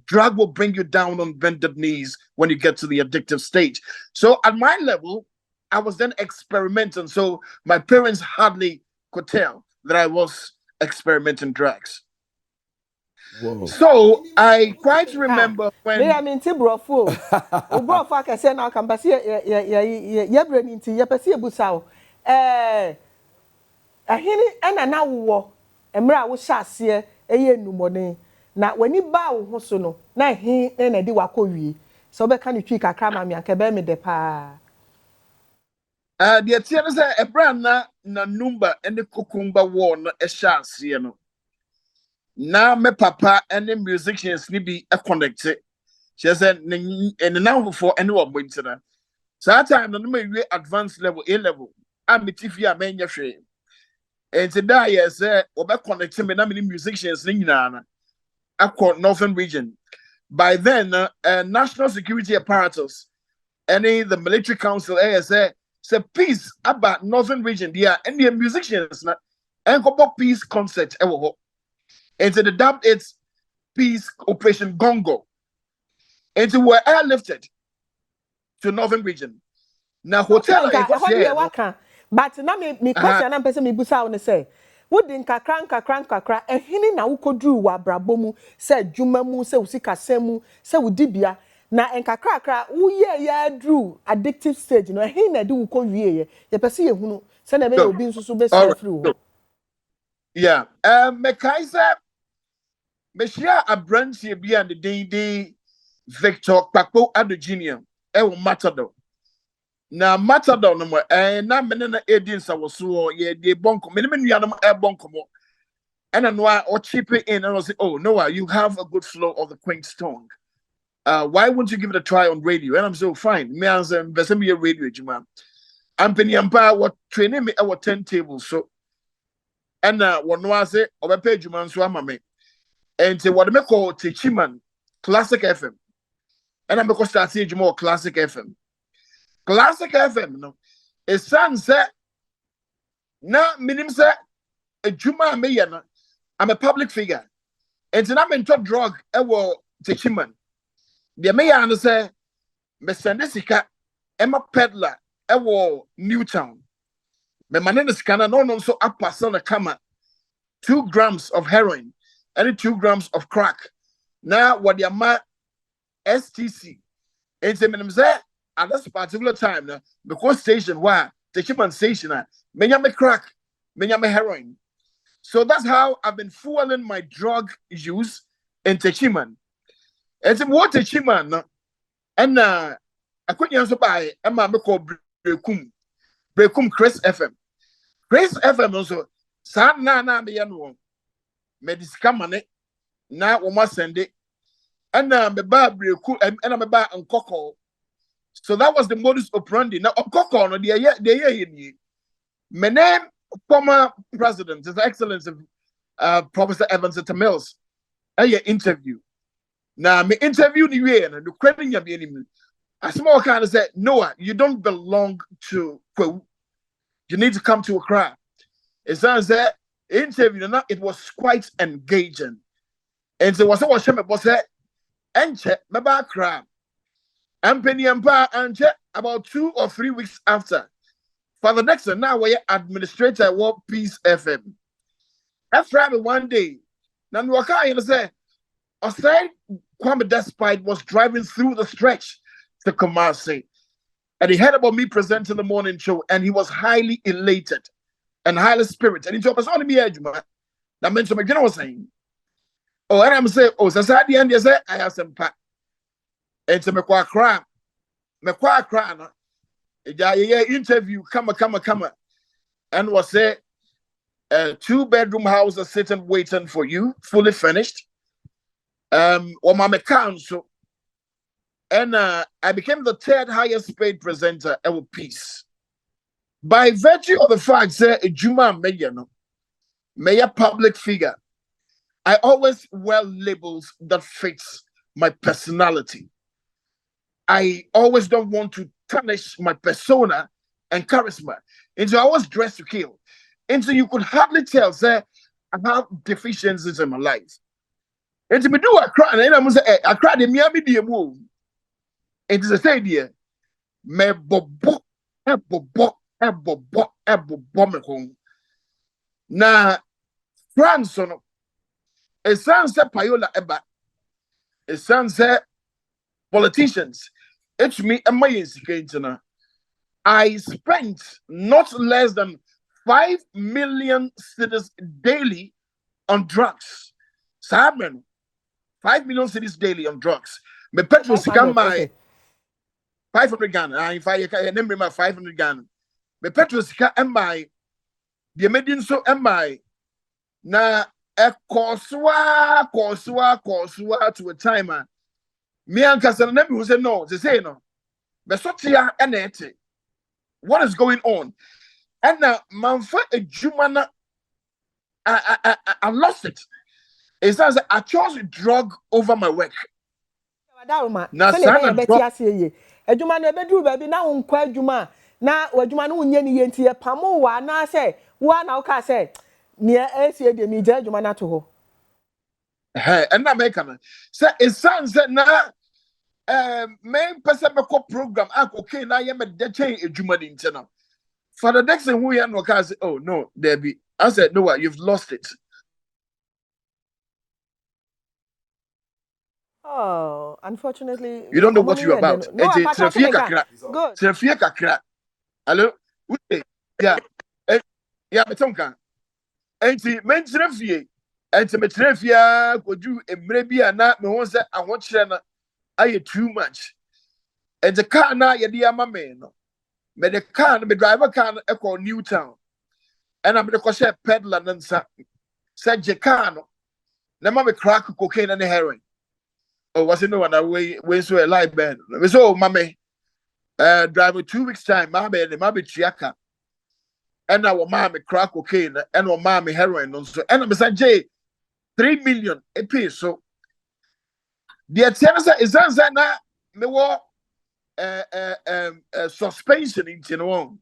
S4: Drug will bring you down on bended knees when you get to the addictive stage. So at my level, I was then experimenting. So my parents hardly could tell that I was experimenting drugs.
S1: Whoa.
S4: So I quite remember when
S3: I mean Tibrofo. Ubrofo I say now can pass ye brain into ye pass busao. Ahini ena na wo emra wo hyase eye numone na wani ba wo ho so no na hi na di wakowie so be ka ne twi kakra ma me anka be me de pa
S4: the tier say ebra na number ene kokumba wo no hyase no na me papa ene musicians ni bi connect she said and now for anyone went to that so that time no me we advanced level A level am tifi a menya hwe. And today, yes, we connect me na many musicians in Ghana, across Northern region. By then, national security apparatus, the military council, say peace about Northern region. Yeah, and the musicians na and go peace concert. And so the dub it's peace operation Gongo. And so we're airlifted to Northern region. Now hotel
S3: but na me question na pese me busa wo ne say wo din kakra ehini na wo koduru wa brabomu say djuma mu say usika semu say udibia na enkakra wo ye ya dru addictive stage no ehini na di wo ko wie ye pese ye hunu say na be obi nsusu be say free wo.
S4: Yeah, me kaisa me share a branch here bi and the Victor Pakpo Adogenium e wo matado. Na matado no mo na me na edin sa wo so ye de bonko me nua no e bonko mo and no or chip it in and I say oh Noah you have a good flow of the quaint tongue why wouldn't you give it a try on radio and I'm so fine me answer be me radio juma I'm penny ampa what training me our 10 tables so and one no say obepe juma so ama me and say what me call Techiman Classic FM and I'm going to start saying juma Classic FM. Classic FM, no. A son said, "Na minim say a juma me yana. I'm a public figure, and then I'm into drug. I will take him man. The me yana say, me send sika. I'm a peddler. I will Newtown. Me manene scanner no so apasa na kama 2 grams of heroin and 2 grams of crack. Now what the ama STC. It's a minimum at this particular time now because station why the human station me crack, me heroin. So that's how I've been fueling my drug use in Techiman. It's what Techiman and I couldn't answer by Emma call Brekum Chris FM. Chris FM also San na me yano me discamane na wo send it and me ba Brekum and me ba Nkoko. So that was the modus operandi. Now Nkoko no the my name former president, His Excellency Professor Evans Mills. Interview. Now me interview the way and the credit you be a small kind of said, Noah, you don't belong to Kwewu. You need to come to Accra. It sounds that interview it was quite engaging. And so what was said, and check my background. And Penny Empire and check about 2 or 3 weeks after. Father Nixon, now we're administrator at World Peace FM. After one day, Nanwaka, you say, aside Kwame Despite was driving through the stretch to Kumasi, and he heard about me presenting the morning show, and he was highly elated and highly spirited. And he told us on the edge, man. That meant to me, you know what I'm saying? Oh, and I'm saying, oh, so at the end, you say, I have some pack. And to me, quite cry. Interview, come, and was say, 2-bedroom house is sitting waiting for you, fully finished. Or my council, and I became the 3rd highest paid presenter at Peace. By virtue of the fact that Juma Mayor public figure, I always wear labels that fits my personality. I always don't want to tarnish my persona and charisma. And so I was dressed to kill. And so you could hardly tell, say, I have deficiencies in my life. And to me do I cry, and I'm say, I cried in Miami the move. It is a say dear, me bobo, me home. Na France no, a sounds say payola eba, a sounds say politicians. It's me and my insecurity. I spent not less than 5 million cedis daily on drugs. Simon, 5 million cedis daily on drugs. My petrol scam my 500 Ghana. If I remember my 500 Ghana. My petrol scam and my the medicine so am I na a korswa to a timer. Me and Casanemi who said no, they say no. But Sotia and what is going on? And now, Manfa a Jumana, I lost it. It says I chose drug over my work.
S3: Now, Sana Betty, a Jumana bedroom, baby, now on quite Juma. Now, what Jumana Yeni Yentia Pamo, now say, one Alka said, near ACA de Media Jumana to her.
S4: And now, make a say, it sounds that now. Main person program okay now you met the chain a Juma internal. For the next thing we are no case, oh no, Debbie. I said, no, you've lost it.
S3: Oh, unfortunately,
S4: you don't know what you're about.
S3: No,
S4: Good. Hello? Yeah. Yeah, Betonka. And see, mention fee. And to Metrefia could do a maybe and not me once I want to I too much. And the car now, you dear my man. But the car, the driver can echo Newtown. And I'm the crochet peddler and said Jacano. The mammy crack cocaine and heroin. Oh, was it no one away so a live band? So, mammy, driver 2 weeks' time, mammy and the mammy chiaka. And our mammy crack cocaine and our mammy heroin. And I'm saying, Jay, 3 million a piece. So, the attendance is that me war suspension in Tinuan.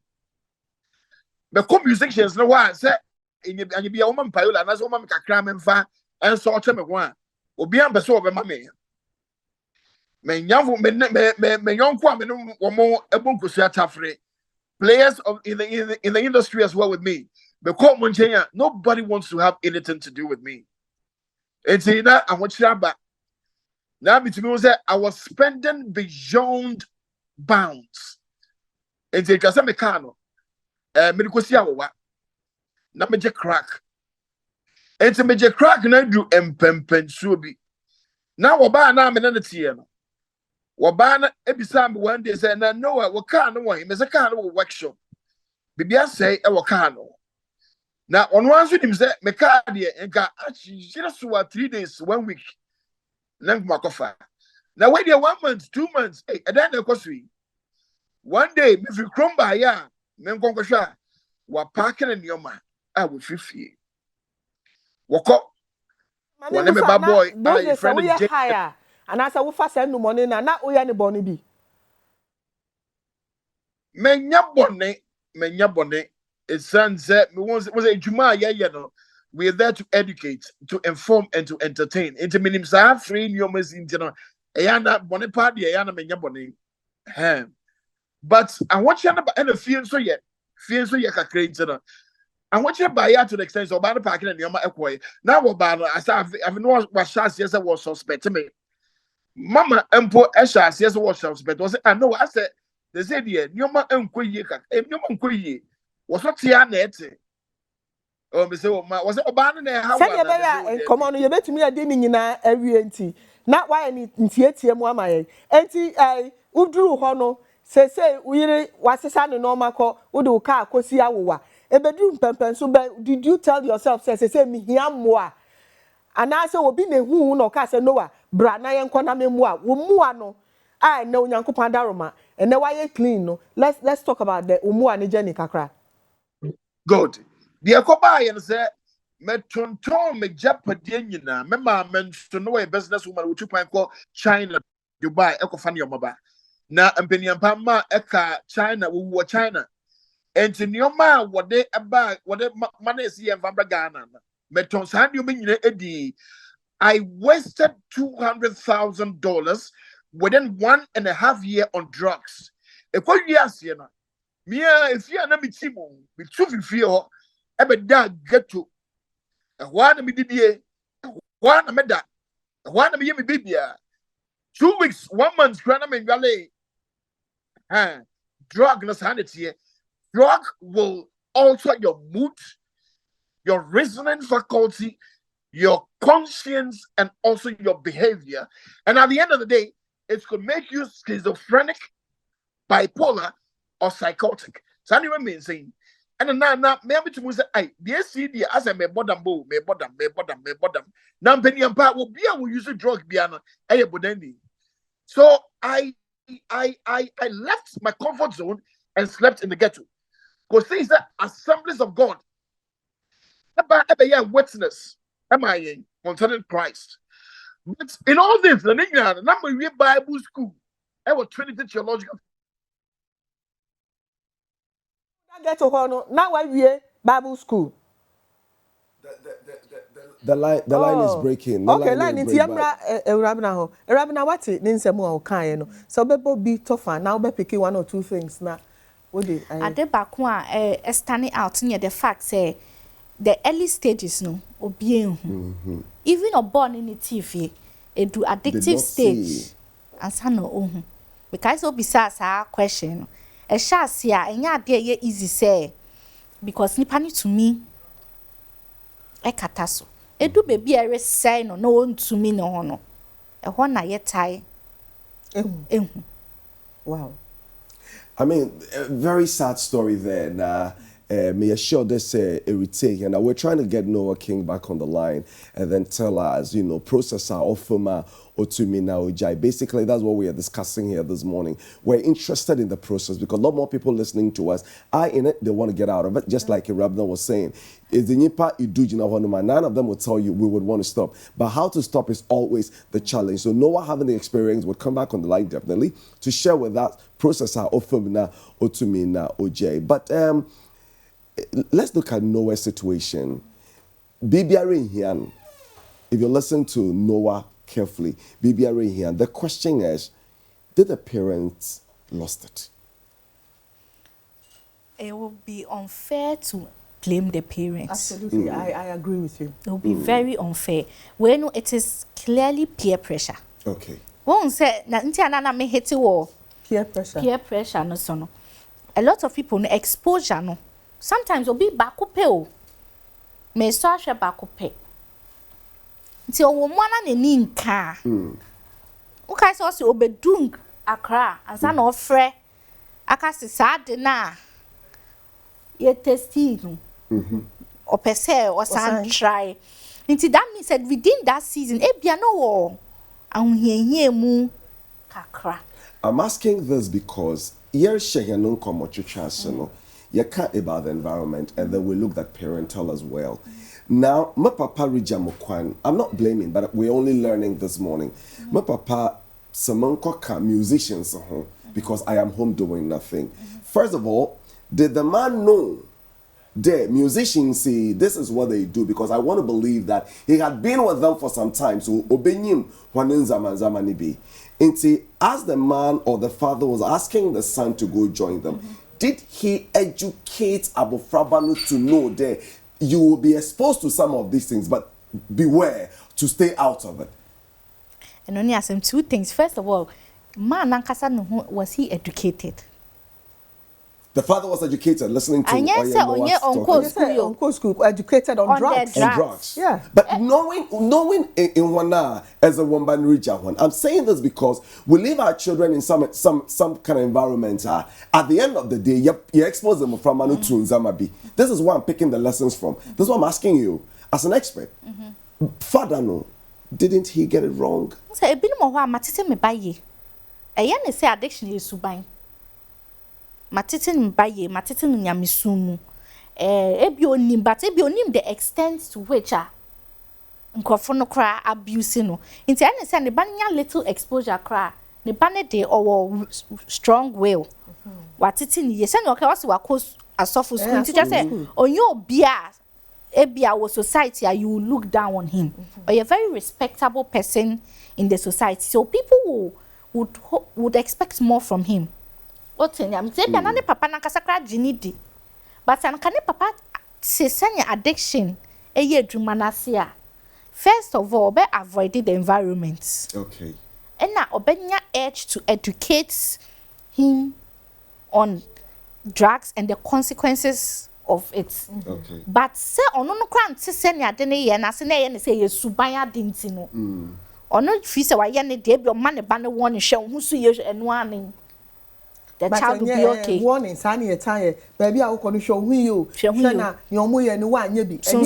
S4: The musicians no one say and you be a woman payola and as woman make a cram and fa and so me one. Obi am beso be mame. Me young kwa me no wo mo ebon kosu atafre. players in the industry as well with me. Because nobody wants to have anything to do with me. And say that I want you back. Now me to me say I was spending beyond bounds. And say just me can me ko si awowa. Na me je crack. And say me je crack na do empempen so bi. Now oba na me na tie no. Oba na ebisa me one day say na no we car no one. Me say car no workshop. Bibia say e we car no. Na on one so dim say me car de enka actually so 3 days 1 week. Now when they 1 month, 2 months, hey, and then one day, if you crumble, yeah, men conquer, what parking in your man, I will 50. Walk up, one name bad boy, I friend of
S3: higher, and as I will fast send no money, and not we any bonny be.
S4: Menya bonnet, it sounds that was a Juma, yeah, no. We are there to educate, to inform, and to entertain. Into minimum, I free in your message, you know. Ayana bonnet party, ayana menya bonnet. But I want you to feel so yet create. I want you to buy out to the extent of bad parking and your equity. Now, about I've known what shots yes, I was suspect me. Mama, Empo Eshas, yes, was suspect. Was I know, I said, they said, yeah, your man, was what Tianet. Oh, Mr. Was it Obana?
S3: How come on, you bet me a dinning in a RNT. Not why I need TTM one my auntie. I Udru Hono say, we was a son and normal call, Udu car, Kosia. A bedroom pempen, so did you tell yourself, say, me here more? And I say, will be a wound or Casa Noah, Brana and Konamua, Umuano. I know Yanko Pandaroma, and now I clean. No, let's talk about the Umuani Jenny Kakra.
S4: Good. The Akoba and say, Metonton, me Japadina, Memma mentioned no business woman with 2.4 China, Dubai, Ecofania Maba. Now, Impenium Pama, Eka, China, who were China. And to your man, what they about, what they money is here, Vambagana. Metons hand you mean Eddie. I wasted $200,000 within 1.5 years on drugs. A quite years, you know. Mia, if you are not with Timo, with 250, ever that get to a one me did one me that one me baby 2 weeks 1 month granam in valley drug no hand here. Drug will alter your mood, your reasoning faculty, your conscience, and also your behavior. And at the end of the day, it could make you schizophrenic, bipolar, or psychotic. So anyway, mean saying, and now maybe to say, I the CD as I may bottom. Now penny and part will be able to use a drug piano. So I left my comfort zone and slept in the ghetto. Because things that assemblies of God. About a witness. Am I concerning Christ? But in all this, the number of Bible school, I was Trinity Theological.
S3: Get to Hono, now I hear Bible school.
S1: The line is breaking.
S3: Okay, line into Yamra Rabina. Rabina, what's it? Ninsemo Kayeno. So Bebo be tougher. Now be picking 1 or 2 things now. What did I
S2: Ade bakwa standing out near the fact say the early stages no obien even a born in the TV it do addictive stage and sana ohun because so besides our question e sha see a enya ade ye easy say because nipa ni to me e kata so e do baby e resay no no to me no ho no e ho na ye tai ehu
S3: wow.
S1: I mean, a very sad story there. Nah, may assure this irritate, and we're trying to get Noah King back on the line and then tell us, processor or firma Otumina Ojai. Basically, that's what we are discussing here this morning. We're interested in the process because a lot more people listening to us are in it. They want to get out of it, just like Rabna was saying. Is the nipa none of them will tell you we would want to stop. But how to stop is always the challenge. So Noah having the experience would come back on the line definitely to share with us processor Ofemina Otumina Ojai. But let's look at Noah's situation. Bibiari Hian, if you listen to Noah carefully, Bibiari Hian, the question is, did the parents lost it?
S2: it will be unfair to blame the parents.
S3: Absolutely, I agree with you.
S2: It will be very unfair. When it is clearly peer pressure.
S1: Okay.
S2: Won't say na me hit you
S3: Peer pressure.
S2: Peer pressure no so no. A lot of people no exposure no. Sometimes obi bakupe o. Me so ahwe bakupe. Nti owo mwana ne ni nka. Okay, so obedung akra ansa na ofre aka sisa de na ye testing no. Opese or san try. Nti that means that within that season ebia no wo ahunhie mu kakra.
S1: I'm asking this because here shehianon komochicha no you can't about the environment and then we look at parental as well. Now, my papa Rijamokwan, I'm not blaming, but we're only learning this morning. My papa Samankoka musicians because I am home doing nothing. First of all, did the man know the musicians say this is what they do? Because I want to believe that he had been with them for some time. So obenyim wanin zaman zamani be. Inti, as the man or the father was asking the son to go join them, did he educate Abofrabanu to know that you will be exposed to some of these things, but beware to stay out of it?
S2: And only ask him two things. First of all, man nankasa no was he educated?
S1: The father was educated, listening to
S3: Uncle school, educated on drugs.
S1: On drugs.
S3: Yeah.
S1: But knowing in Wana as a woman region one, I'm saying this because we leave our children in some kind of environment. At the end of the day, you expose them from Manu to Nzamabi. This is where I'm picking the lessons from. This is what I'm asking you as an expert. Father, no, didn't he get it wrong?
S2: So a bit more matite me baye. A yan say addiction is subain. Matite me baye, matite me nyamisumu. Ebi onim, but ebi onim the extent to which nkofo cry abusing no. Inti any say ne banya little exposure cry. Ne bane de or strong will. Watiti ni ye say no okay what's wakos asofu school. Teacher say onyo bia ebia our society you will look down on him. Or you're a very respectable person in the society. So people would expect more from him. What I'm saying, na papa na kasakra jinidi. But an kane papa se senya addiction eye adwuma na se a. First of all, be avoid the environment.
S1: Okay.
S2: And na obenya urge to educate him on drugs and the consequences of it.
S1: Okay.
S2: But say ono no kra nte senya de ne ye na se na ye ne se ye suban adenti no. Ono fi se wa ye ne de bi o ma ne ba ne won hwe hu so ye enu anen. The child will be okay.
S3: Warning, Sani attire. Baby, I will call you show you. Shana, your moya and one yebi. So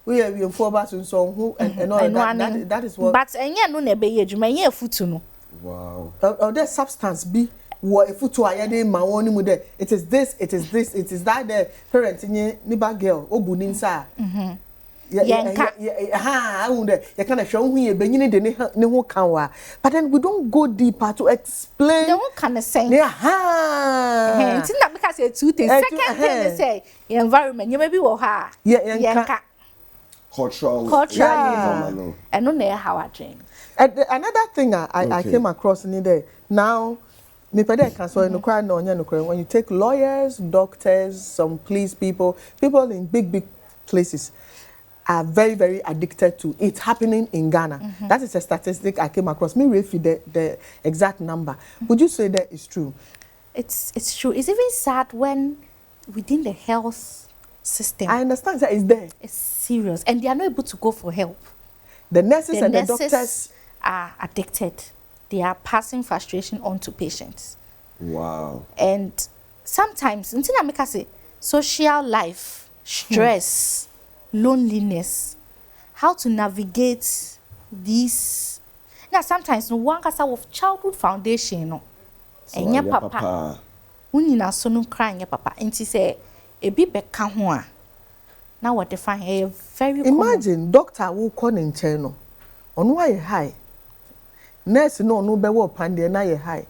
S3: we have you 4 bars and so who and all that is what.
S2: But and no nebe ye juma ye futuno.
S1: Wow.
S3: That substance be what if to I had my own with it. It is this, it is that the parent in ye niba girl, obuninsa. I wonder you kind of show me beginning the new kawa. But then we don't go deeper to explain.
S2: No kind of saying.
S3: It's
S2: not because it's 2 things. Second thing they say, your environment, you maybe will have.
S1: Cultural.
S2: And no know how I train.
S3: Another thing I came across in there now. When you take lawyers, doctors, some police people in big places are very, very addicted to it happening in Ghana. That is a statistic I came across. Me read the exact number. Would you say that is true?
S2: It's true. It's even sad when within the health system.
S3: I understand that it's there.
S2: It's serious. And they are not able to go for help.
S3: The nurses and the doctors
S2: are addicted. They are passing frustration on to patients.
S1: Wow.
S2: And sometimes, until I make us say, social life, stress, loneliness, how to navigate these. Now sometimes no one can of childhood foundation no. And your papa, unina so no crying your papa. And she say a bit beka ho. Now what define a very
S3: imagine
S2: common.
S3: Doctor who call in channel on why high. Nurse no be wo pande na ye high.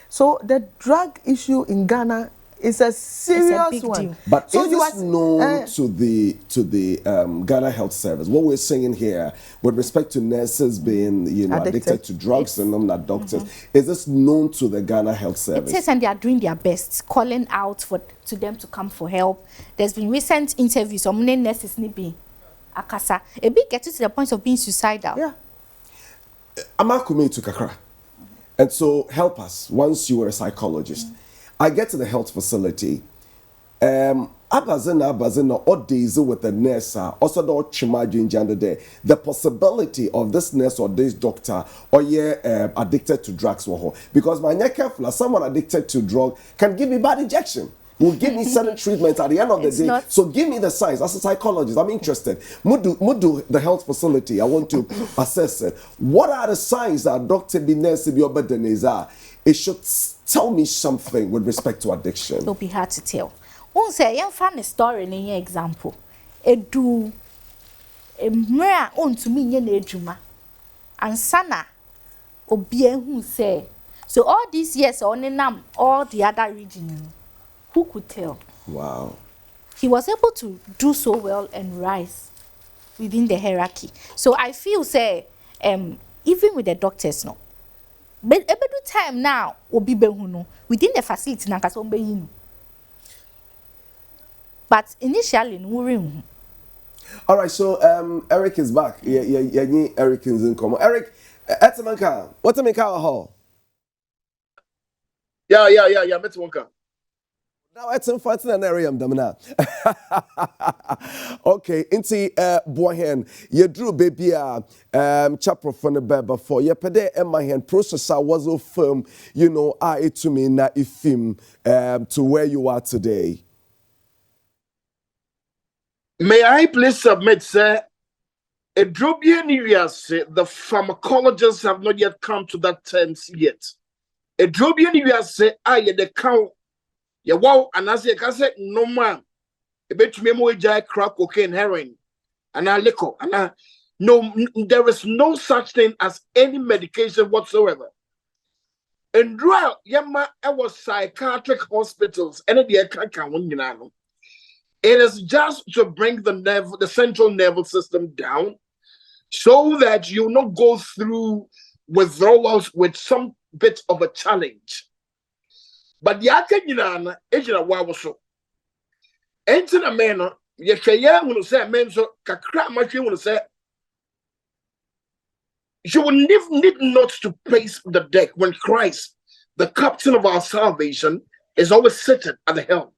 S3: So the drug issue in Ghana It's a serious one.
S2: deal.
S1: But
S3: So
S1: is
S3: you
S1: this
S3: are-
S1: known to the Ghana Health Service? What we're saying here with respect to nurses being, addicted to drugs and not doctors, is this known to the Ghana Health Service?
S2: It is, and they are doing their best, calling out to them to come for help. There's been recent interviews of many nurses nibi akasa. A bit get to the point of being suicidal.
S3: Yeah.
S1: Amakumi to Kakra. And so help us, once you were a psychologist. I get to the health facility. Abazena, odd days with the nurse, also the chimajin there. The possibility of this nurse or this doctor or addicted to drugs, because my careful, someone addicted to drug can give me bad injection. Will give me certain treatment at the end of the day. So give me the signs. As a psychologist, I'm interested. Mudu the health facility, I want to assess it. What are the signs that Dr. Binesi Biobedeneza? It should tell me something with respect to addiction.
S2: It'll be hard to tell. One say, I find a story in your example. It do a mirror on to me in ejuma. And sana obien who say. So all these years on all the other regions. Who could tell?
S1: Wow.
S2: He was able to do so well and rise within the hierarchy. So I feel, say, even with the doctors, no, but every time now, obi behuno within the facility, na kaso behuno. But initially, no.
S1: All right, so Eric is back. Yeah, Eric is in common. Eric, Etamanka, what's a Mika hall?
S4: Yeah, Metwonka.
S1: Now it's in fighting an area, Damina. Okay, into Boyhen, you drew baby chapter from the beba for your pede and my hand processor was so firm, I to me na ifim to where you are today.
S4: May I please submit, sir? A drobian area say the pharmacologists have not yet come to that terms yet. A drobian area say, the count. Yeah, wow, and as you can say, no man. A bit me more crack cocaine, heroin, and liquor, and no, there is no such thing as any medication whatsoever. And draw, yama, I was psychiatric hospitals, and it is just to bring the central nervous system down, so that you not go through withdrawals with some bit of a challenge. But the Akanyana is a wow so. Enter a man, Yeshaya will say, men so Kakra machine will say, you will need not to place the deck when Christ, the captain of our salvation, is always sitting at the helm.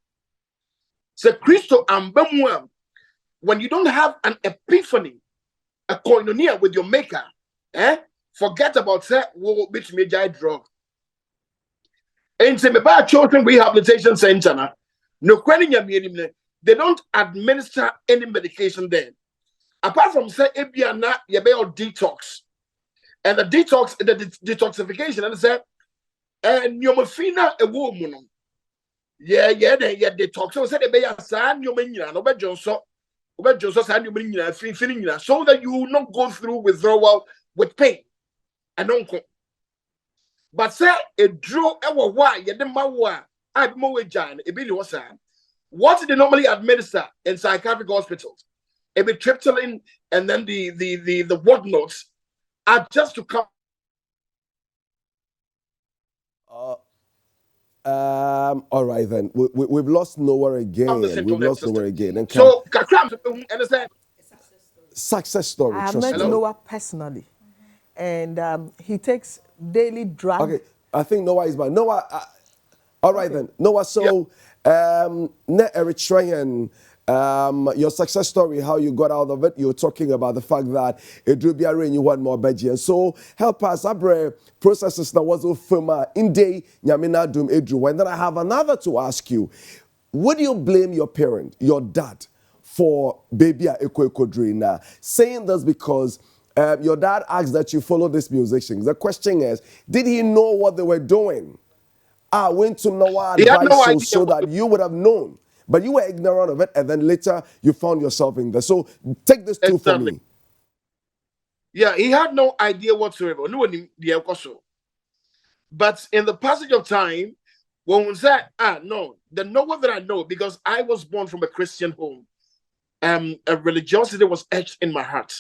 S4: So, Christo and Bemwam, when you don't have an epiphany, a koinonia with your maker, forget about that, will be me drug. In the Children Rehabilitation Center, they don't administer any medication there. Apart from say Ebiana, you be on detox. And the detoxification, and say, and Yomafina a woman. Yeah, detox. So say the be a san, Yomina, no bad Johnson, Yomina, so that you will not go through withdrawal with pain. And uncle. But say a draw ever why you didn't I be more giant. What they normally administer in psychiatric hospitals, a bit triptyline and then the whatnots are just to come.
S1: All right then. We've lost nowhere again. We've lost nowhere again. And
S4: so understand
S1: success story.
S3: I met Noah personally, and he takes daily drugs.
S1: Okay, I think Noah is by Noah. All right then, Noah. So, Eritrean, your success story, how you got out of it. You're talking about the fact that it drew be and you want more budget. And so, help us. Abre processes that was firma in day nyamina dum edru. And then I have another to ask you: would you blame your parent, your dad, for baby eko drina? Saying this because your dad asked that you follow these musicians. The question is, did he know what they were doing? I went to Noah advice so that you would have known. But you were ignorant of it, and then later you found yourself in there. So take this too for me.
S4: Yeah, he had no idea whatsoever. No one But in the passage of time, when we said, no, the Noah that I know, because I was born from a Christian home, a religiosity was etched in my heart.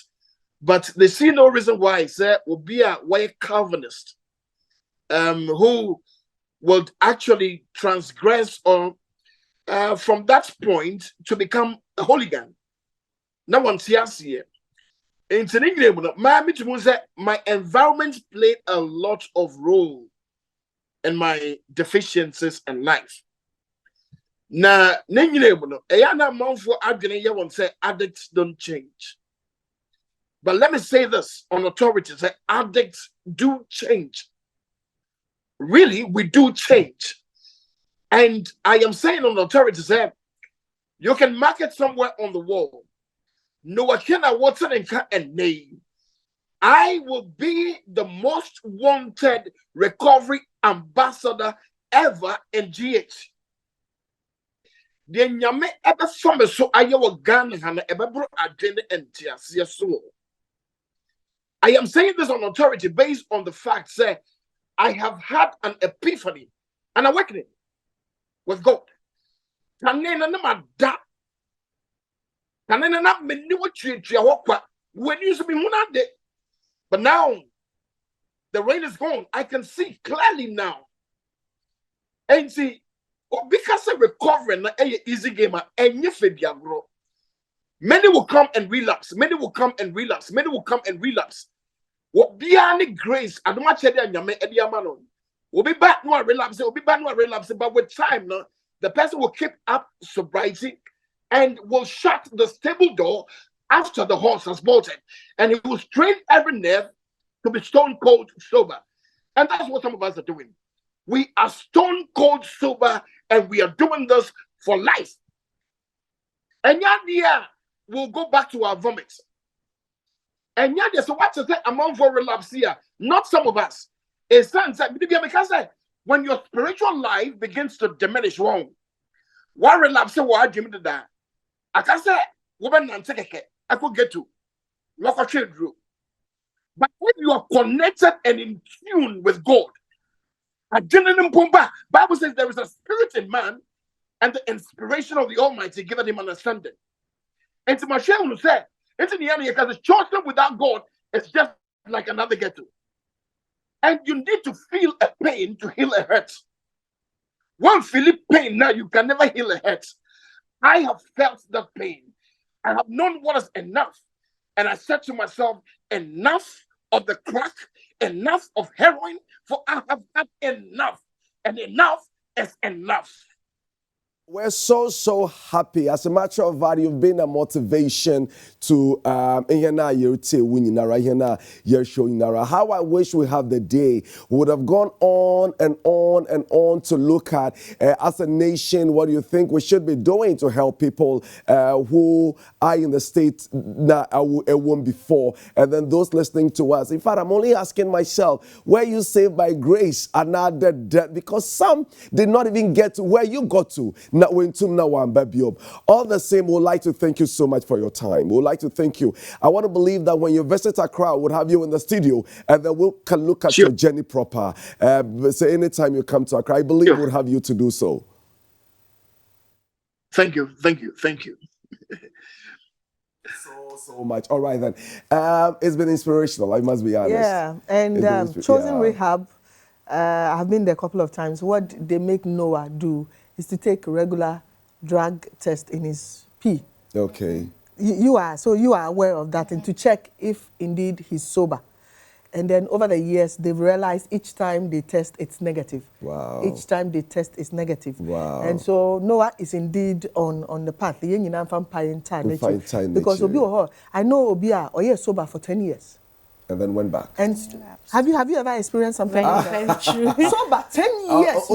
S4: But they see no reason why I said will be a white Calvinist, who would actually transgress or from that point to become a hooligan. Now one sees here. My environment played a lot of role in my deficiencies in life. Na say addicts don't change. But let me say this on authority: say addicts do change. Really, we do change. And I am saying on authority, say you can mark it somewhere on the wall. No, I cannot water and name. I will be the most wanted recovery ambassador ever in GH. The nyame ever from so I will Ghana and ever brought agenda and so. I am saying this on authority based on the fact that I have had an epiphany, an awakening with God. When you see me, but now the rain is gone. I can see clearly now. And see, because of recovering, easy gamer, and you grow. Many will come and relapse. Many will come and relapse. Many will come and relapse. What be any grace? I don't want to tell you, will be back no relapse. Will be back no relapse. But with time, no, the person will keep up sobriety and will shut the stable door after the horse has bolted, and he will strain every nerve to be stone cold sober. And that's what some of us are doing. We are stone cold sober, and we are doing this for life. And yet, we'll go back to our vomit. And yet, so what to say among for relapse here? Not some of us. It's because when your spiritual life begins to diminish, one relapse, what Jimmy did that. I can say, woman, I could get to look at you. But when you are connected and in tune with God, Bible says there is a spirit in man, and the inspiration of the Almighty giveth him understanding. And to my share will say, it's in the end because the chosen without God is just like another ghetto. And you need to feel a pain to heal a hurt. One feeling pain now, you can never heal a hurt. I have felt that pain. I have known what is enough. And I said to myself, enough of the crack, enough of heroin, for I have had enough. And enough is enough.
S1: We're so happy. As a matter of fact, you've been a motivation to how I wish we have the day. We would have gone on and on and on to look at as a nation, what do you think we should be doing to help people who are in the state that won't before, and then those listening to us. In fact, I'm only asking myself, were you saved by grace and not the death? Because some did not even get to where you got to. All the same, we'd like to thank you so much for your time. We'd like to thank you. I want to believe that when you visit Accra, we'll have you in the studio, and then we can look at your journey proper. So anytime you come to Accra, I believe we'll have you to do so.
S4: Thank you.
S1: So much. All right then. It's been inspirational, I must be honest.
S3: Yeah, and Chosen Rehab, I've been there a couple of times. What they make Noah do is to take a regular drug test in his pee.
S1: Okay.
S3: You are aware of that, and to check if indeed he's sober. And then over the years, they've realized each time they test, it's negative.
S1: Wow.
S3: Each time they test, it's negative.
S1: Wow.
S3: And so Noah is indeed on the path. Because I know Obia or sober for 10 years.
S1: And then went back.
S3: And have you ever experienced something like that?
S2: True.
S3: Sober 10 years.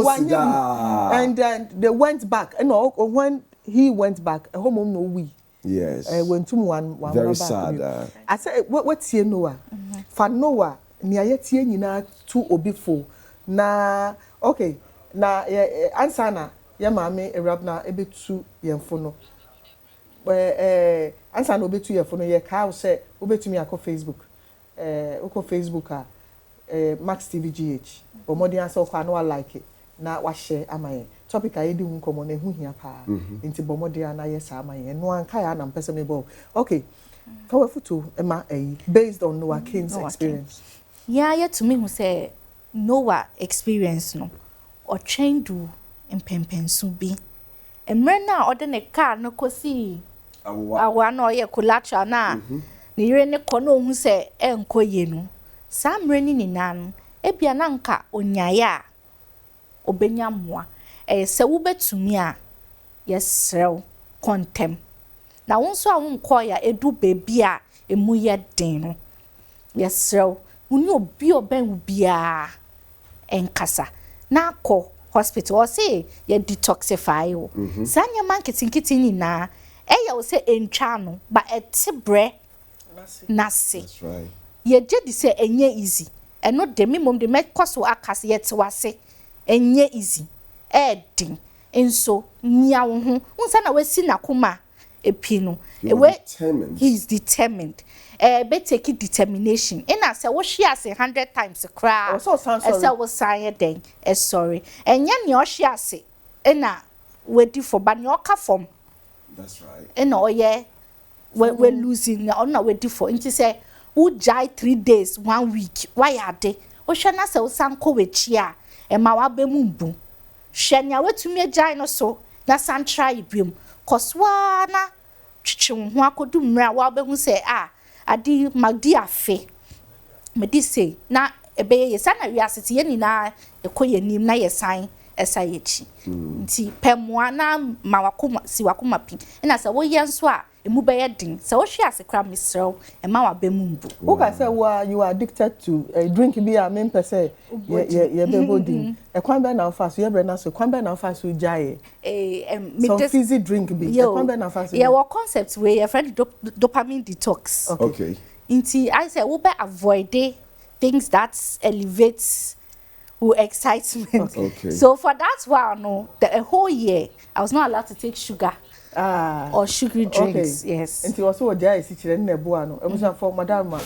S3: And then they went back. And when he went back, a home no we.
S1: Yes.
S3: Went to one
S1: very
S3: back.
S1: sad.
S3: I said, what's here Noah? For Noah, niayetie nyina tu obi fo. Na okay. Na ansana ya mame erabna ebetu yemfo no. Ansana obetu yemfo no ye ka say obetumi akọ Facebook. Oko Facebook Max TV GH. Omodi answer kwa no like it. na wa share amaye topic a yedi hu komo na hu hia pa nti bomode na yes amaye no anka ya na mpese me bo okay for futu ema based on Noah King's experience
S2: yeah to me who say Noah experience no or train do impempensu bi emre na ode ne car no kosi awa na oye collateral na ni yire ne kono hu say enkoye no samre ni nan ebia na nka onyaya obenya moa se wo betumi a yesrew kontem na wonso a wonko ya edu bebi a emu ye den no yesrew woni obi oben bia enkasa na akọ hospital or say ye detoxify o sanya marketing ni na eya wo say entwa no ba etibre nasi
S1: that's right
S2: ye jedi say enye easy eno de mimom de mekoso akase yete wase enye easy edin enso nya wo ho unsa na wasi nakoma epino he's determined be take determination ina say wo hwe ase 100 times cry
S3: so
S2: say wo sign den sorry enya ne o hwe ase ina wedi for ba ne o ka form
S1: that's right
S2: ina oye we losing na ona wedi for nti say wo jai 3 days 1 week why ade wo hwe na say wo sanko wechi a ema wa be mu mbu hwe nya wetumi jai no so na san try biom koswa na twitwe ho akodu mra wa be hu say adi magdi afe me di say na ebe ye sana wi asete ye ni na ekoye nim na ye san esa yechi nti pemoa na mawakoma si wakoma pi na say wo ye nso a emu be ye din say wo hwe ase kra misrew e ma wa be mu mbu
S3: who can say you are addicted to a drink be a men per se ye be body e kwan be na fast ye bre na so kwan be na fast so jai so fizzy drink be e kwan be na fast
S2: yeah what concept we your friend dopamine detox
S1: okay
S2: nti I say we be avoid things that elevates who excitement
S1: okay
S2: so for that one no the whole year I was not allowed to take sugar or sugary drinks
S3: okay.
S2: yes
S3: Nti also jai si chire na ebo ano emusa for madam